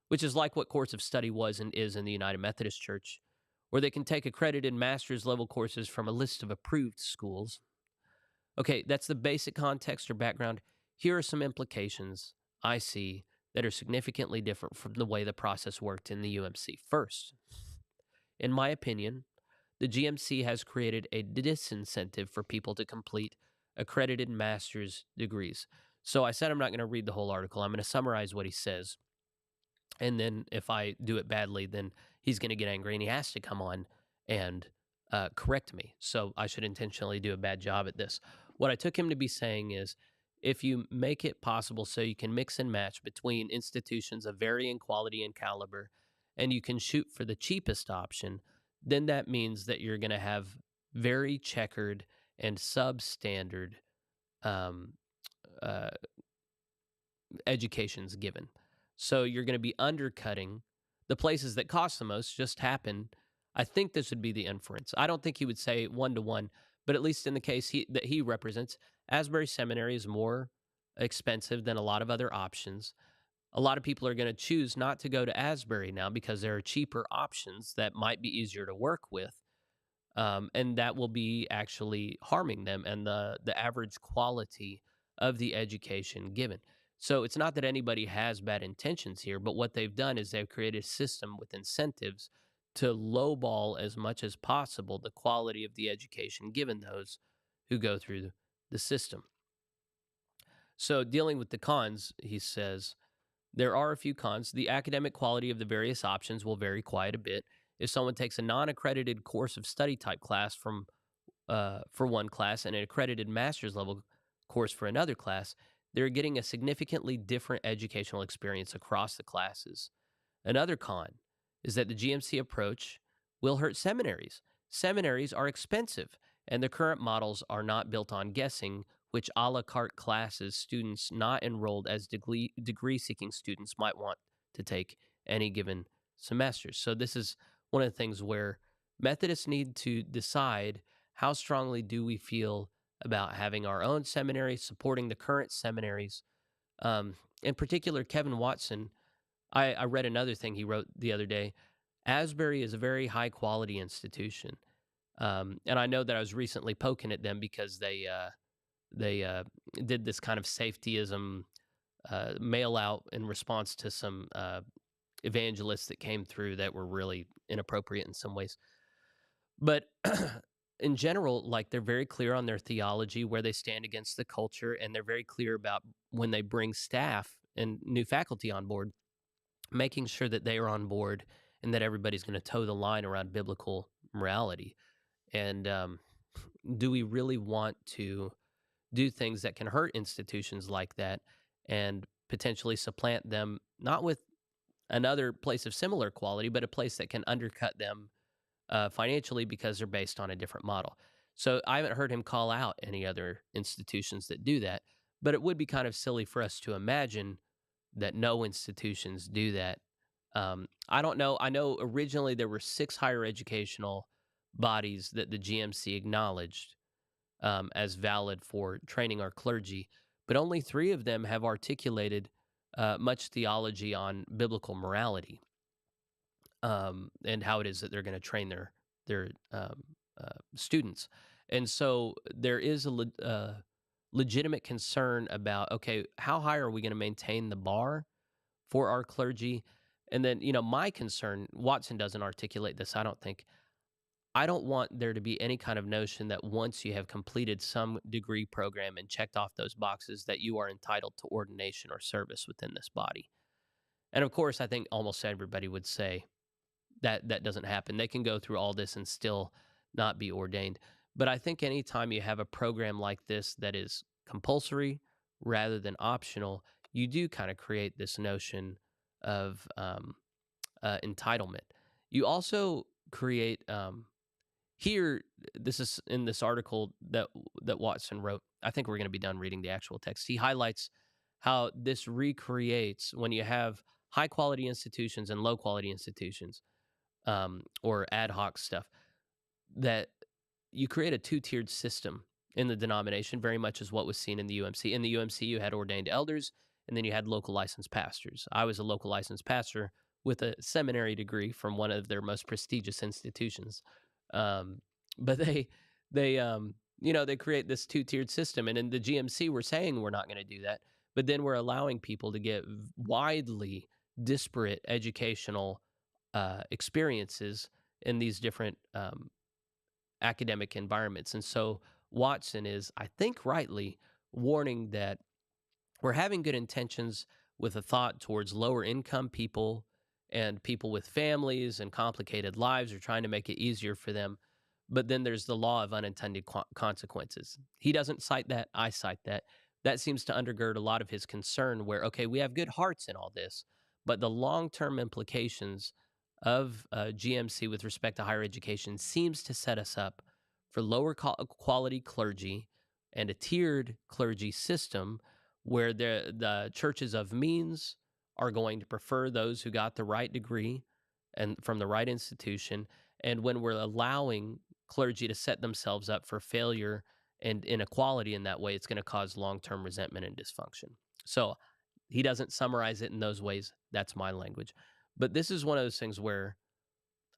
which is like what course of study was and is in the United Methodist Church, where they can take accredited master's level courses from a list of approved schools. Okay, that's the basic context or background. Here are some implications I see that are significantly different from the way the process worked in the UMC. First, in my opinion, the GMC has created a disincentive for people to complete accredited master's degrees. So I said I'm not going to read the whole article. I'm going to summarize what he says. And then if I do it badly, then he's going to get angry and he has to come on and correct me. So I should intentionally do a bad job at this. What I took him to be saying is, if you make it possible so you can mix and match between institutions of varying quality and caliber, and you can shoot for the cheapest option, then that means that you're going to have very checkered and substandard um, uh, educations given. So you're going to be undercutting the places that cost the most. Just happen. I think this would be the inference. I don't think he would say 1-to-1, but at least in the case that he represents, Asbury Seminary is more expensive than a lot of other options. A lot of people are going to choose not to go to Asbury now because there are cheaper options that might be easier to work with, and that will be actually harming them and the average quality of the education given. So it's not that anybody has bad intentions here, but what they've done is they've created a system with incentives to lowball as much as possible the quality of the education given those who go through the system. So dealing with the cons, he says, there are a few cons. The academic quality of the various options will vary quite a bit. If someone takes a non-accredited course of study type class for one class and an accredited master's level course for another class, they're getting a significantly different educational experience across the classes. Another con is that the GMC approach will hurt seminaries. Seminaries are expensive, and the current models are not built on guessing which a la carte classes students not enrolled as degree seeking students might want to take any given semester. So, this is one of the things where Methodists need to decide how strongly do we feel about having our own seminary, supporting the current seminaries. In particular, Kevin Watson, I read another thing he wrote the other day. Asbury is a very high quality institution. And I know that I was recently poking at them because they did this kind of safetyism mail out in response to some evangelists that came through that were really inappropriate in some ways. But in general, like they're very clear on their theology, where they stand against the culture, and they're very clear about when they bring staff and new faculty on board, making sure that they are on board and that everybody's going to toe the line around biblical morality. And do we really want to do things that can hurt institutions like that and potentially supplant them, not with another place of similar quality, but a place that can undercut them financially because they're based on a different model? So I haven't heard him call out any other institutions that do that, but it would be kind of silly for us to imagine that no institutions do that. I don't know. I know originally there were six higher educational bodies that the GMC acknowledged as valid for training our clergy, but only three of them have articulated much theology on biblical morality, and how it is that they're going to train their students. And so there is a legitimate concern about, okay, how high are we going to maintain the bar for our clergy? And then, my concern, Watson doesn't articulate this, I don't think. I don't want there to be any kind of notion that once you have completed some degree program and checked off those boxes, that you are entitled to ordination or service within this body. And of course, I think almost everybody would say that that doesn't happen. They can go through all this and still not be ordained. But I think anytime you have a program like this that is compulsory rather than optional, you do kind of create this notion of entitlement. You also create here. This is in this article that Watson wrote. I think we're going to be done reading the actual text. He highlights how this recreates when you have high quality institutions and low quality institutions, or ad hoc stuff, that you create a two-tiered system in the denomination, very much as what was seen in the UMC. In the UMC, you had ordained elders, and then you had local licensed pastors. I was a local licensed pastor with a seminary degree from one of their most prestigious institutions. Um, but they create this two-tiered system, and in the GMC, we're saying we're not going to do that, but then we're allowing people to get widely disparate educational experiences in these different academic environments. And so Watson is, I think, rightly warning that we're having good intentions with a thought towards lower income people and people with families and complicated lives. Are trying to make it easier for them. But then there's the law of unintended consequences. He doesn't cite that. I cite that. That seems to undergird a lot of his concern where, okay, we have good hearts in all this, but the long term implications of GMC with respect to higher education seems to set us up for lower quality clergy and a tiered clergy system where the churches of means are going to prefer those who got the right degree and from the right institution. And when we're allowing clergy to set themselves up for failure and inequality in that way, it's going to cause long term resentment and dysfunction. So he doesn't summarize it in those ways. That's my language. But this is one of those things where,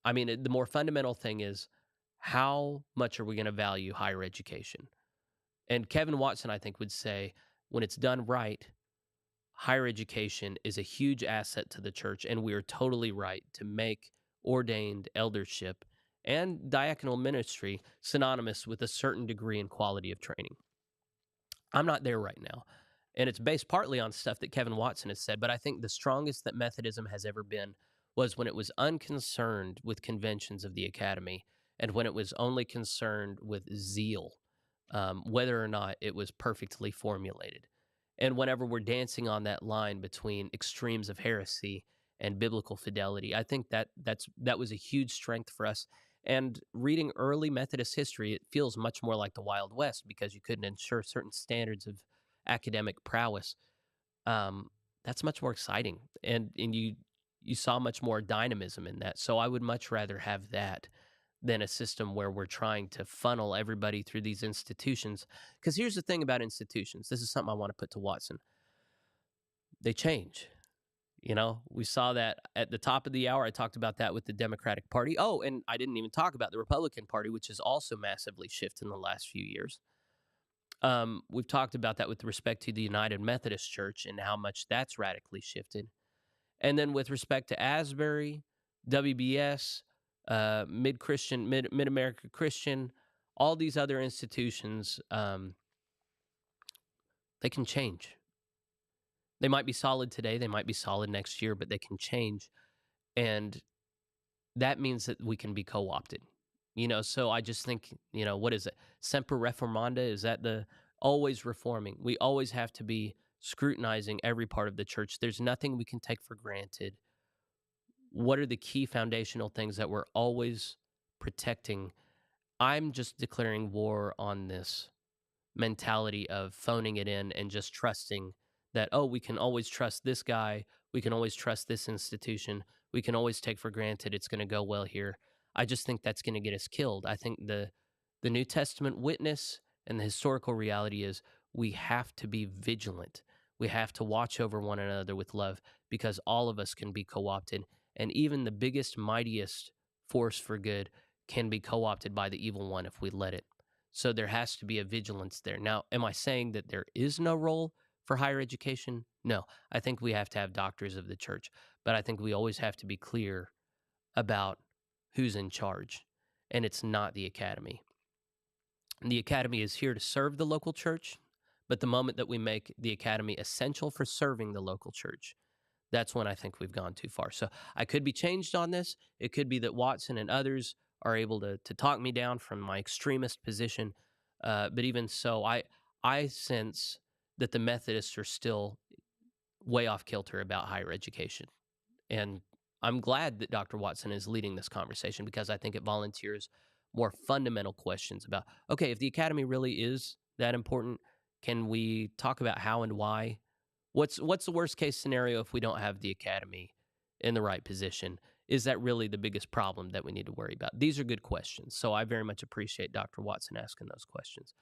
I mean, the more fundamental thing is how much are we going to value higher education? And Kevin Watson, I think, would say when it's done right, higher education is a huge asset to the church, and we are totally right to make ordained eldership and diaconal ministry synonymous with a certain degree and quality of training. I'm not there right now. And it's based partly on stuff that Kevin Watson has said, but I think the strongest that Methodism has ever been was when it was unconcerned with conventions of the academy and when it was only concerned with zeal, whether or not it was perfectly formulated. And whenever we're dancing on that line between extremes of heresy and biblical fidelity, I think that was a huge strength for us. And reading early Methodist history, it feels much more like the Wild West because you couldn't ensure certain standards of academic prowess. um, that's much more exciting, and you saw much more dynamism in that. So I would much rather have that than a system where we're trying to funnel everybody through these institutions. Because here's the thing about institutions. This is something I want to put to Watson. They change. You know, we saw that at the top of the hour. I talked about that with the Democratic Party. Oh, and I didn't even talk about the Republican Party, which has also massively shifted in the last few years. We've talked about that with respect to the United Methodist Church and how much that's radically shifted. And then with respect to Asbury, WBS, Mid Christian, Mid America Christian, all these other institutions, they can change. They might be solid today, they might be solid next year, but they can change. And that means that we can be co opted. So I just think, what is it? Semper reformanda? Is that the always reforming? We always have to be scrutinizing every part of the church. There's nothing we can take for granted. What are the key foundational things that we're always protecting? I'm just declaring war on this mentality of phoning it in and just trusting that, oh, we can always trust this guy, we can always trust this institution, we can always take for granted it's going to go well here. I just think that's going to get us killed. I think the New Testament witness and the historical reality is we have to be vigilant. We have to watch over one another with love because all of us can be co-opted, and even the biggest mightiest force for good can be co-opted by the evil one if we let it. So there has to be a vigilance there. Now, am I saying that there is no role for higher education? No. I think we have to have doctors of the church, but I think we always have to be clear about who's in charge, and it's not the academy. And the academy is here to serve the local church, but the moment that we make the academy essential for serving the local church, that's when I think we've gone too far. So I could be changed on this. It could be that Watson and others are able to talk me down from my extremist position. But even so, I sense that the Methodists are still way off kilter about higher education. And I'm glad that Dr. Watson is leading this conversation because I think it volunteers more fundamental questions about, okay, if the academy really is that important, can we talk about how and why? What's the worst case scenario if we don't have the academy in the right position? Is that really the biggest problem that we need to worry about? These are good questions. So I very much appreciate Dr. Watson asking those questions.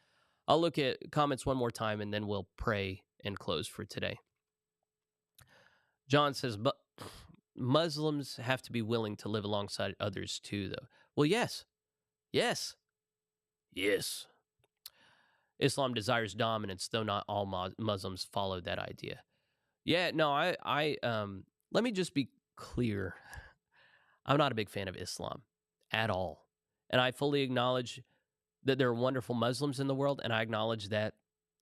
I'll look at comments one more time and then we'll pray and close for today. John says, but Muslims have to be willing to live alongside others too, though. Well, yes. Yes. Yes. Islam desires dominance, though not all Muslims follow that idea. Yeah, no, let me just be clear. I'm not a big fan of Islam at all. And I fully acknowledge that there are wonderful Muslims in the world, and I acknowledge that,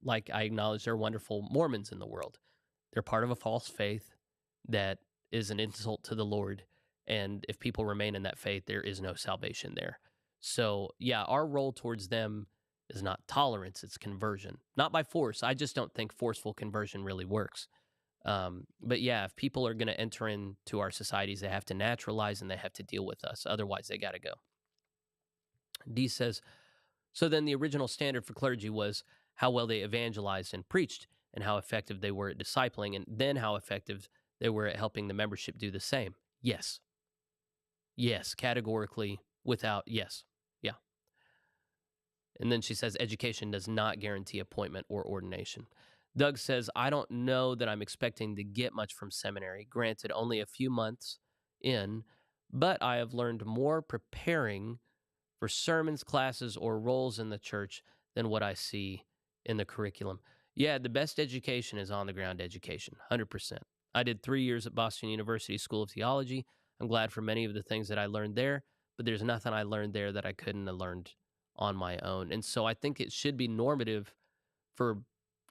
like I acknowledge there are wonderful Mormons in the world. They're part of a false faith that is an insult to the Lord, and if people remain in that faith, there is no salvation there. So, yeah, our role towards them is not tolerance, it's conversion. Not by force. I just don't think forceful conversion really works. But yeah, if people are going to enter into our societies, they have to naturalize and they have to deal with us. Otherwise, they got to go. D says, so then the original standard for clergy was how well they evangelized and preached and how effective they were at discipling and then how effective they were at helping the membership do the same. Yes. Yes, categorically, without, yes. Yeah. And then she says, education does not guarantee appointment or ordination. Doug says, I don't know that I'm expecting to get much from seminary, granted only a few months in, but I have learned more preparing for sermons, classes, or roles in the church than what I see in the curriculum. Yeah, the best education is on the ground education, 100%. I did 3 years at Boston University School of Theology. I'm glad for many of the things that I learned there, but there's nothing I learned there that I couldn't have learned on my own. And so I think it should be normative for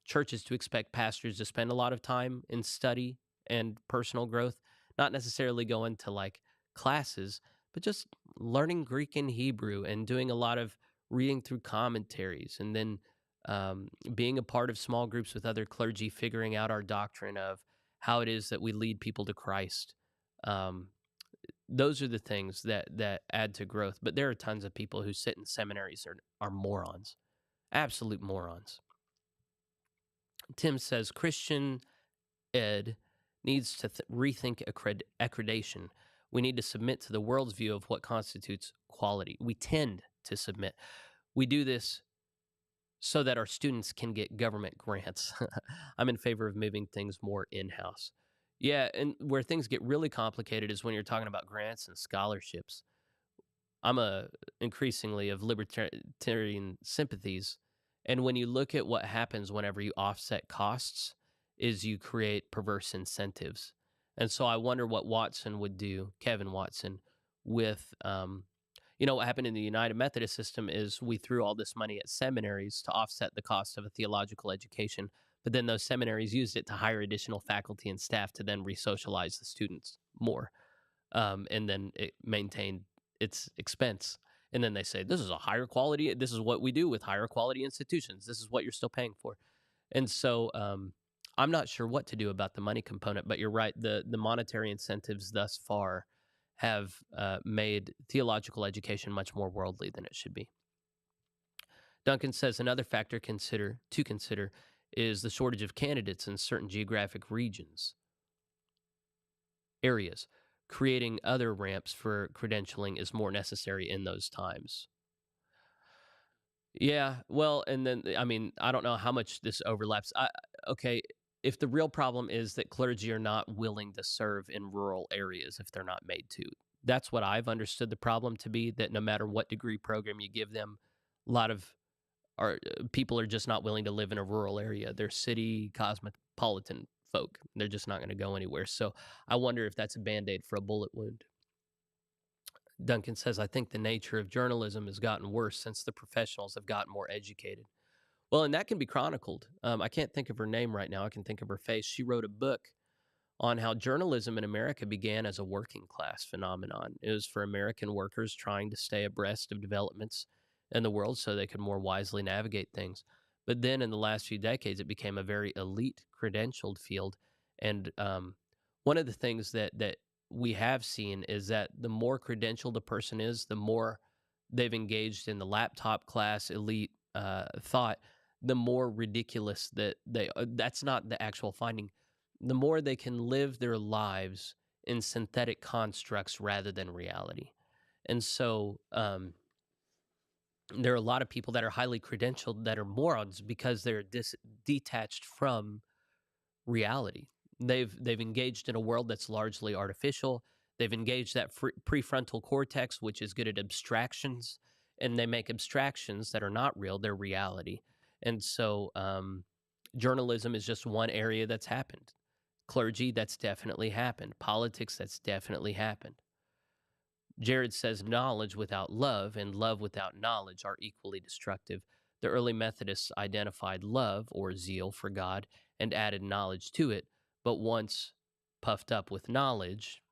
churches to expect pastors to spend a lot of time in study and personal growth, not necessarily go into like classes, but just learning Greek and Hebrew and doing a lot of reading through commentaries and then being a part of small groups with other clergy, figuring out our doctrine of how it is that we lead people to Christ. Um, those are the things that add to growth. But there are tons of people who sit in seminaries are morons, absolute morons. Tim says Christian ed needs to rethink accreditation. We need to submit to the world's view of what constitutes quality. We tend to submit. We do this so that our students can get government grants. I'm in favor of moving things more in house. Yeah, and where things get really complicated is when you're talking about grants and scholarships. I'm a increasingly of libertarian sympathies, and when you look at what happens whenever you offset costs, is you create perverse incentives. And so I wonder what Watson would do, Kevin Watson, with what happened in the United Methodist system is we threw all this money at seminaries to offset the cost of a theological education, but then those seminaries used it to hire additional faculty and staff to then re-socialize the students more, and then it maintained its expense. And then they say, this is a higher quality. This is what we do with higher quality institutions. This is what you're still paying for. And so I'm not sure what to do about the money component, but you're right. The monetary incentives thus far have made theological education much more worldly than it should be. Duncan says another factor to consider is the shortage of candidates in certain geographic areas. Creating other ramps for credentialing is more necessary in those times. Yeah, well, and then I mean, I don't know how much this overlaps. Okay, if the real problem is that clergy are not willing to serve in rural areas if they're not made to, that's what I've understood the problem to be. That no matter what degree program you give them, a lot of our people are just not willing to live in a rural area. They're city cosmopolitan folk. They're just not going to go anywhere. So I wonder if that's a band-aid for a bullet wound. Duncan says, I think the nature of journalism has gotten worse since the professionals have gotten more educated. Well, and that can be chronicled. I can't think of her name right now. I can think of her face. She wrote a book on how journalism in America began as a working class phenomenon. It was for American workers trying to stay abreast of developments in the world so they could more wisely navigate things. But then in the last few decades, it became a very elite, credentialed field. And one of the things that we have seen is that the more credentialed a person is, the more they've engaged in the laptop class elite thought, the more ridiculous that that's not the actual finding, the more they can live their lives in synthetic constructs rather than reality. And so there are a lot of people that are highly credentialed that are morons because they're detached from reality. They've engaged in a world that's largely artificial. They've engaged that prefrontal cortex, which is good at abstractions, and they make abstractions that are not real. They're reality. And so journalism is just one area that's happened. Clergy, that's definitely happened. Politics, that's definitely happened. Jared says knowledge without love and love without knowledge are equally destructive. The early Methodists identified love or zeal for God and added knowledge to it, but once puffed up with knowledge,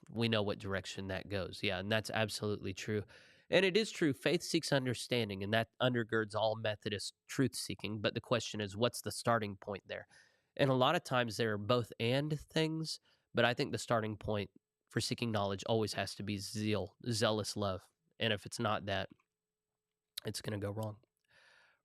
we know what direction that goes. Yeah, and that's absolutely true. And it is true, faith seeks understanding, and that undergirds all Methodist truth seeking. But the question is, what's the starting point there? And a lot of times there are both and things, but I think the starting point for seeking knowledge always has to be zealous love. And if it's not that, it's going to go wrong.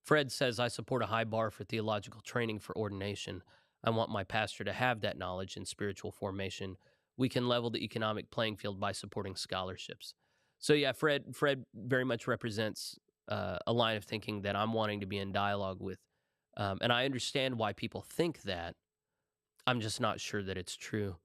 Fred says, I support a high bar for theological training for ordination. I want my pastor to have that knowledge and spiritual formation. We can level the economic playing field by supporting scholarships. So yeah, Fred very much represents a line of thinking that I'm wanting to be in dialogue with. And I understand why people think that. I'm just not sure that it's true.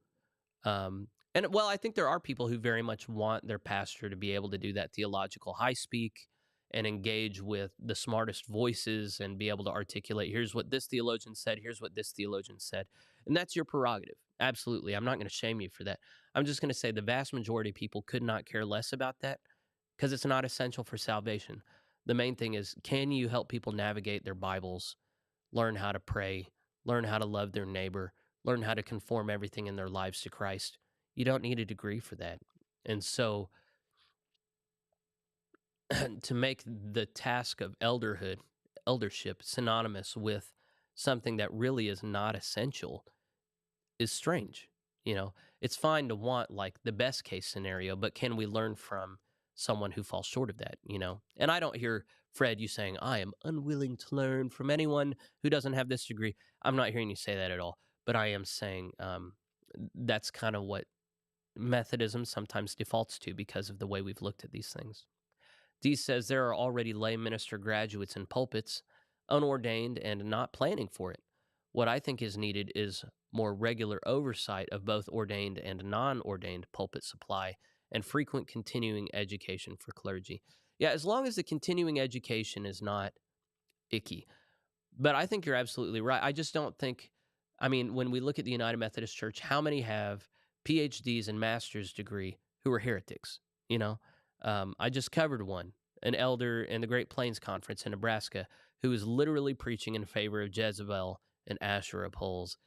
And well, I think there are people who very much want their pastor to be able to do that theological high speak and engage with the smartest voices and be able to articulate, here's what this theologian said, here's what this theologian said. And that's your prerogative. Absolutely. I'm not going to shame you for that. I'm just going to say the vast majority of people could not care less about that because it's not essential for salvation. The main thing is, can you help people navigate their Bibles, learn how to pray, learn how to love their neighbor, learn how to conform everything in their lives to Christ? You don't need a degree for that. And so to make the task of elderhood eldership synonymous with something that really is not essential is strange. You know, it's fine to want like the best case scenario, but can we learn from someone who falls short of that, you know? And I don't hear Fred you saying, I am unwilling to learn from anyone who doesn't have this degree. I'm not hearing you say that at all, but I am saying that's kind of what Methodism sometimes defaults to because of the way we've looked at these things. D says there are already lay minister graduates in pulpits, unordained and not planning for it. What I think is needed is more regular oversight of both ordained and non ordained pulpit supply and frequent continuing education for clergy. Yeah, as long as the continuing education is not icky. But I think you're absolutely right. I just don't think, I mean, when we look at the United Methodist Church, how many have PhDs and master's degree who are heretics? You know, I just covered one, an elder in the Great Plains Conference in Nebraska, who is literally preaching in favor of Jezebel and Asherah poles.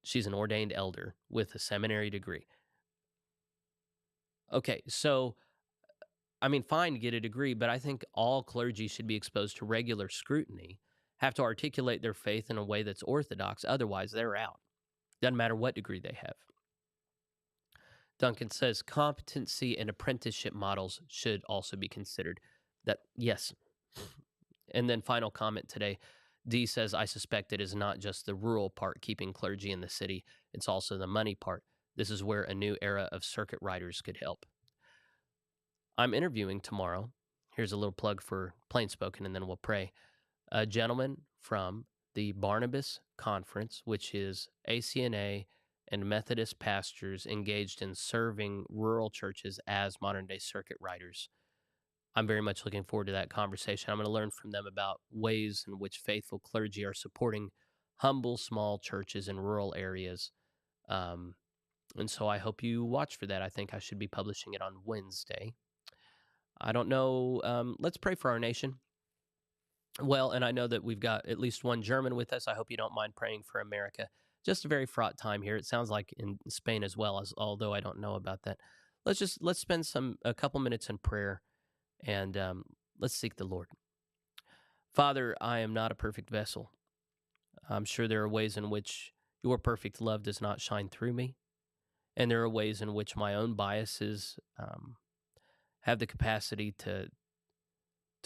She's an ordained elder with a seminary degree. Okay, so I mean, fine to get a degree, but I think all clergy should be exposed to regular scrutiny, have to articulate their faith in a way that's orthodox. Otherwise, they're out. Doesn't matter what degree they have. Duncan says competency and apprenticeship models should also be considered. That, yes. And then final comment today. D says, I suspect it is not just the rural part keeping clergy in the city, it's also the money part. This is where a new era of circuit riders could help. I'm interviewing tomorrow. Here's a little plug for PlainSpoken, and then we'll pray. A gentleman from the Barnabas Conference, which is ACNA and Methodist pastors engaged in serving rural churches as modern day circuit riders. I'm very much looking forward to that conversation. I'm going to learn from them about ways in which faithful clergy are supporting humble, small churches in rural areas. And so I hope you watch for that. I think I should be publishing it on Wednesday. I don't know. Let's pray for our nation. Well, and I know that we've got at least one German with us. I hope you don't mind praying for America. Just a very fraught time here. It sounds like in Spain as well, as although I don't know about that. Let's spend a couple minutes in prayer, and let's seek the Lord. Father, I am not a perfect vessel. I'm sure there are ways in which your perfect love does not shine through me, and there are ways in which my own biases have the capacity to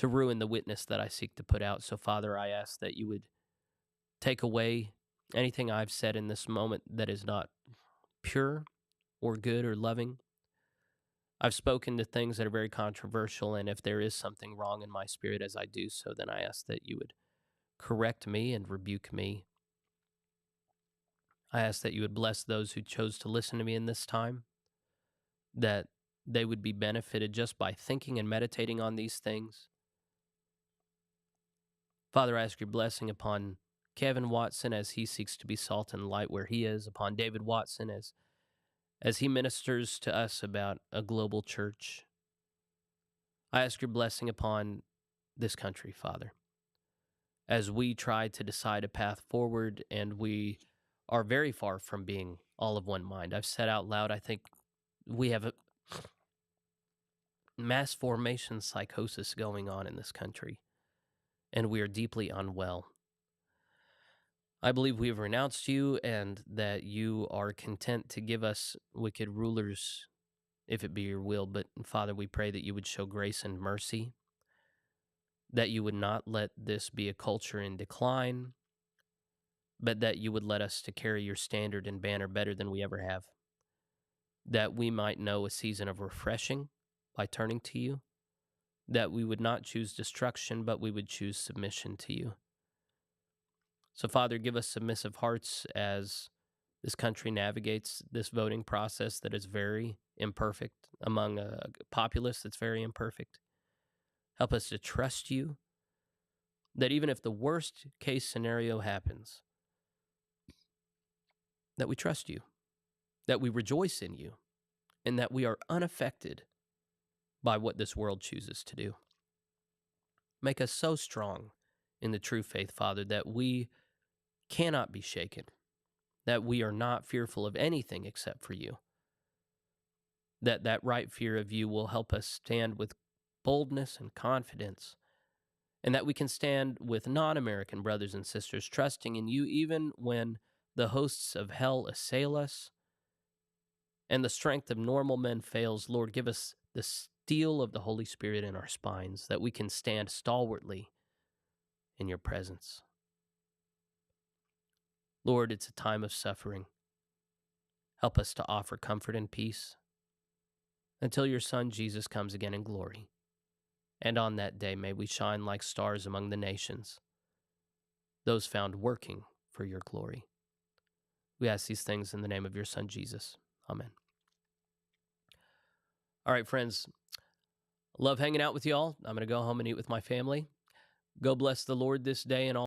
ruin the witness that I seek to put out. So, Father, I ask that you would take away anything I've said in this moment that is not pure or good or loving. I've spoken to things that are very controversial, and if there is something wrong in my spirit as I do so, then I ask that you would correct me and rebuke me. I ask that you would bless those who chose to listen to me in this time, that they would be benefited just by thinking and meditating on these things. Father, I ask your blessing upon Kevin Watson as he seeks to be salt and light where he is, upon David Watson as he ministers to us about a global church. I ask your blessing upon this country, Father, as we try to decide a path forward, and we are very far from being all of one mind. I've said out loud, I think we have a mass formation psychosis going on in this country, and we are deeply unwell. I believe we have renounced you and that you are content to give us wicked rulers if it be your will. But Father, we pray that you would show grace and mercy, that you would not let this be a culture in decline, but that you would let us to carry your standard and banner better than we ever have, that we might know a season of refreshing by turning to you, that we would not choose destruction, but we would choose submission to you. So, Father, give us submissive hearts as this country navigates this voting process that is very imperfect among a populace that's very imperfect. Help us to trust you, that even if the worst case scenario happens, that we trust you, that we rejoice in you, and that we are unaffected by what this world chooses to do. Make us so strong in the true faith, Father, that we cannot be shaken, that we are not fearful of anything except for you, that right fear of you will help us stand with boldness and confidence and that we can stand with non American brothers and sisters, trusting in you even when the hosts of hell assail us and the strength of normal men fails. Lord, give us the steel of the Holy Spirit in our spines, that we can stand stalwartly in your presence. Lord, it's a time of suffering. Help us to offer comfort and peace until your Son Jesus comes again in glory. And on that day, may we shine like stars among the nations, those found working for your glory. We ask these things in the name of your Son, Jesus. Amen. All right, friends, love hanging out with y'all. I'm going to go home and eat with my family. Go bless the Lord this day and all.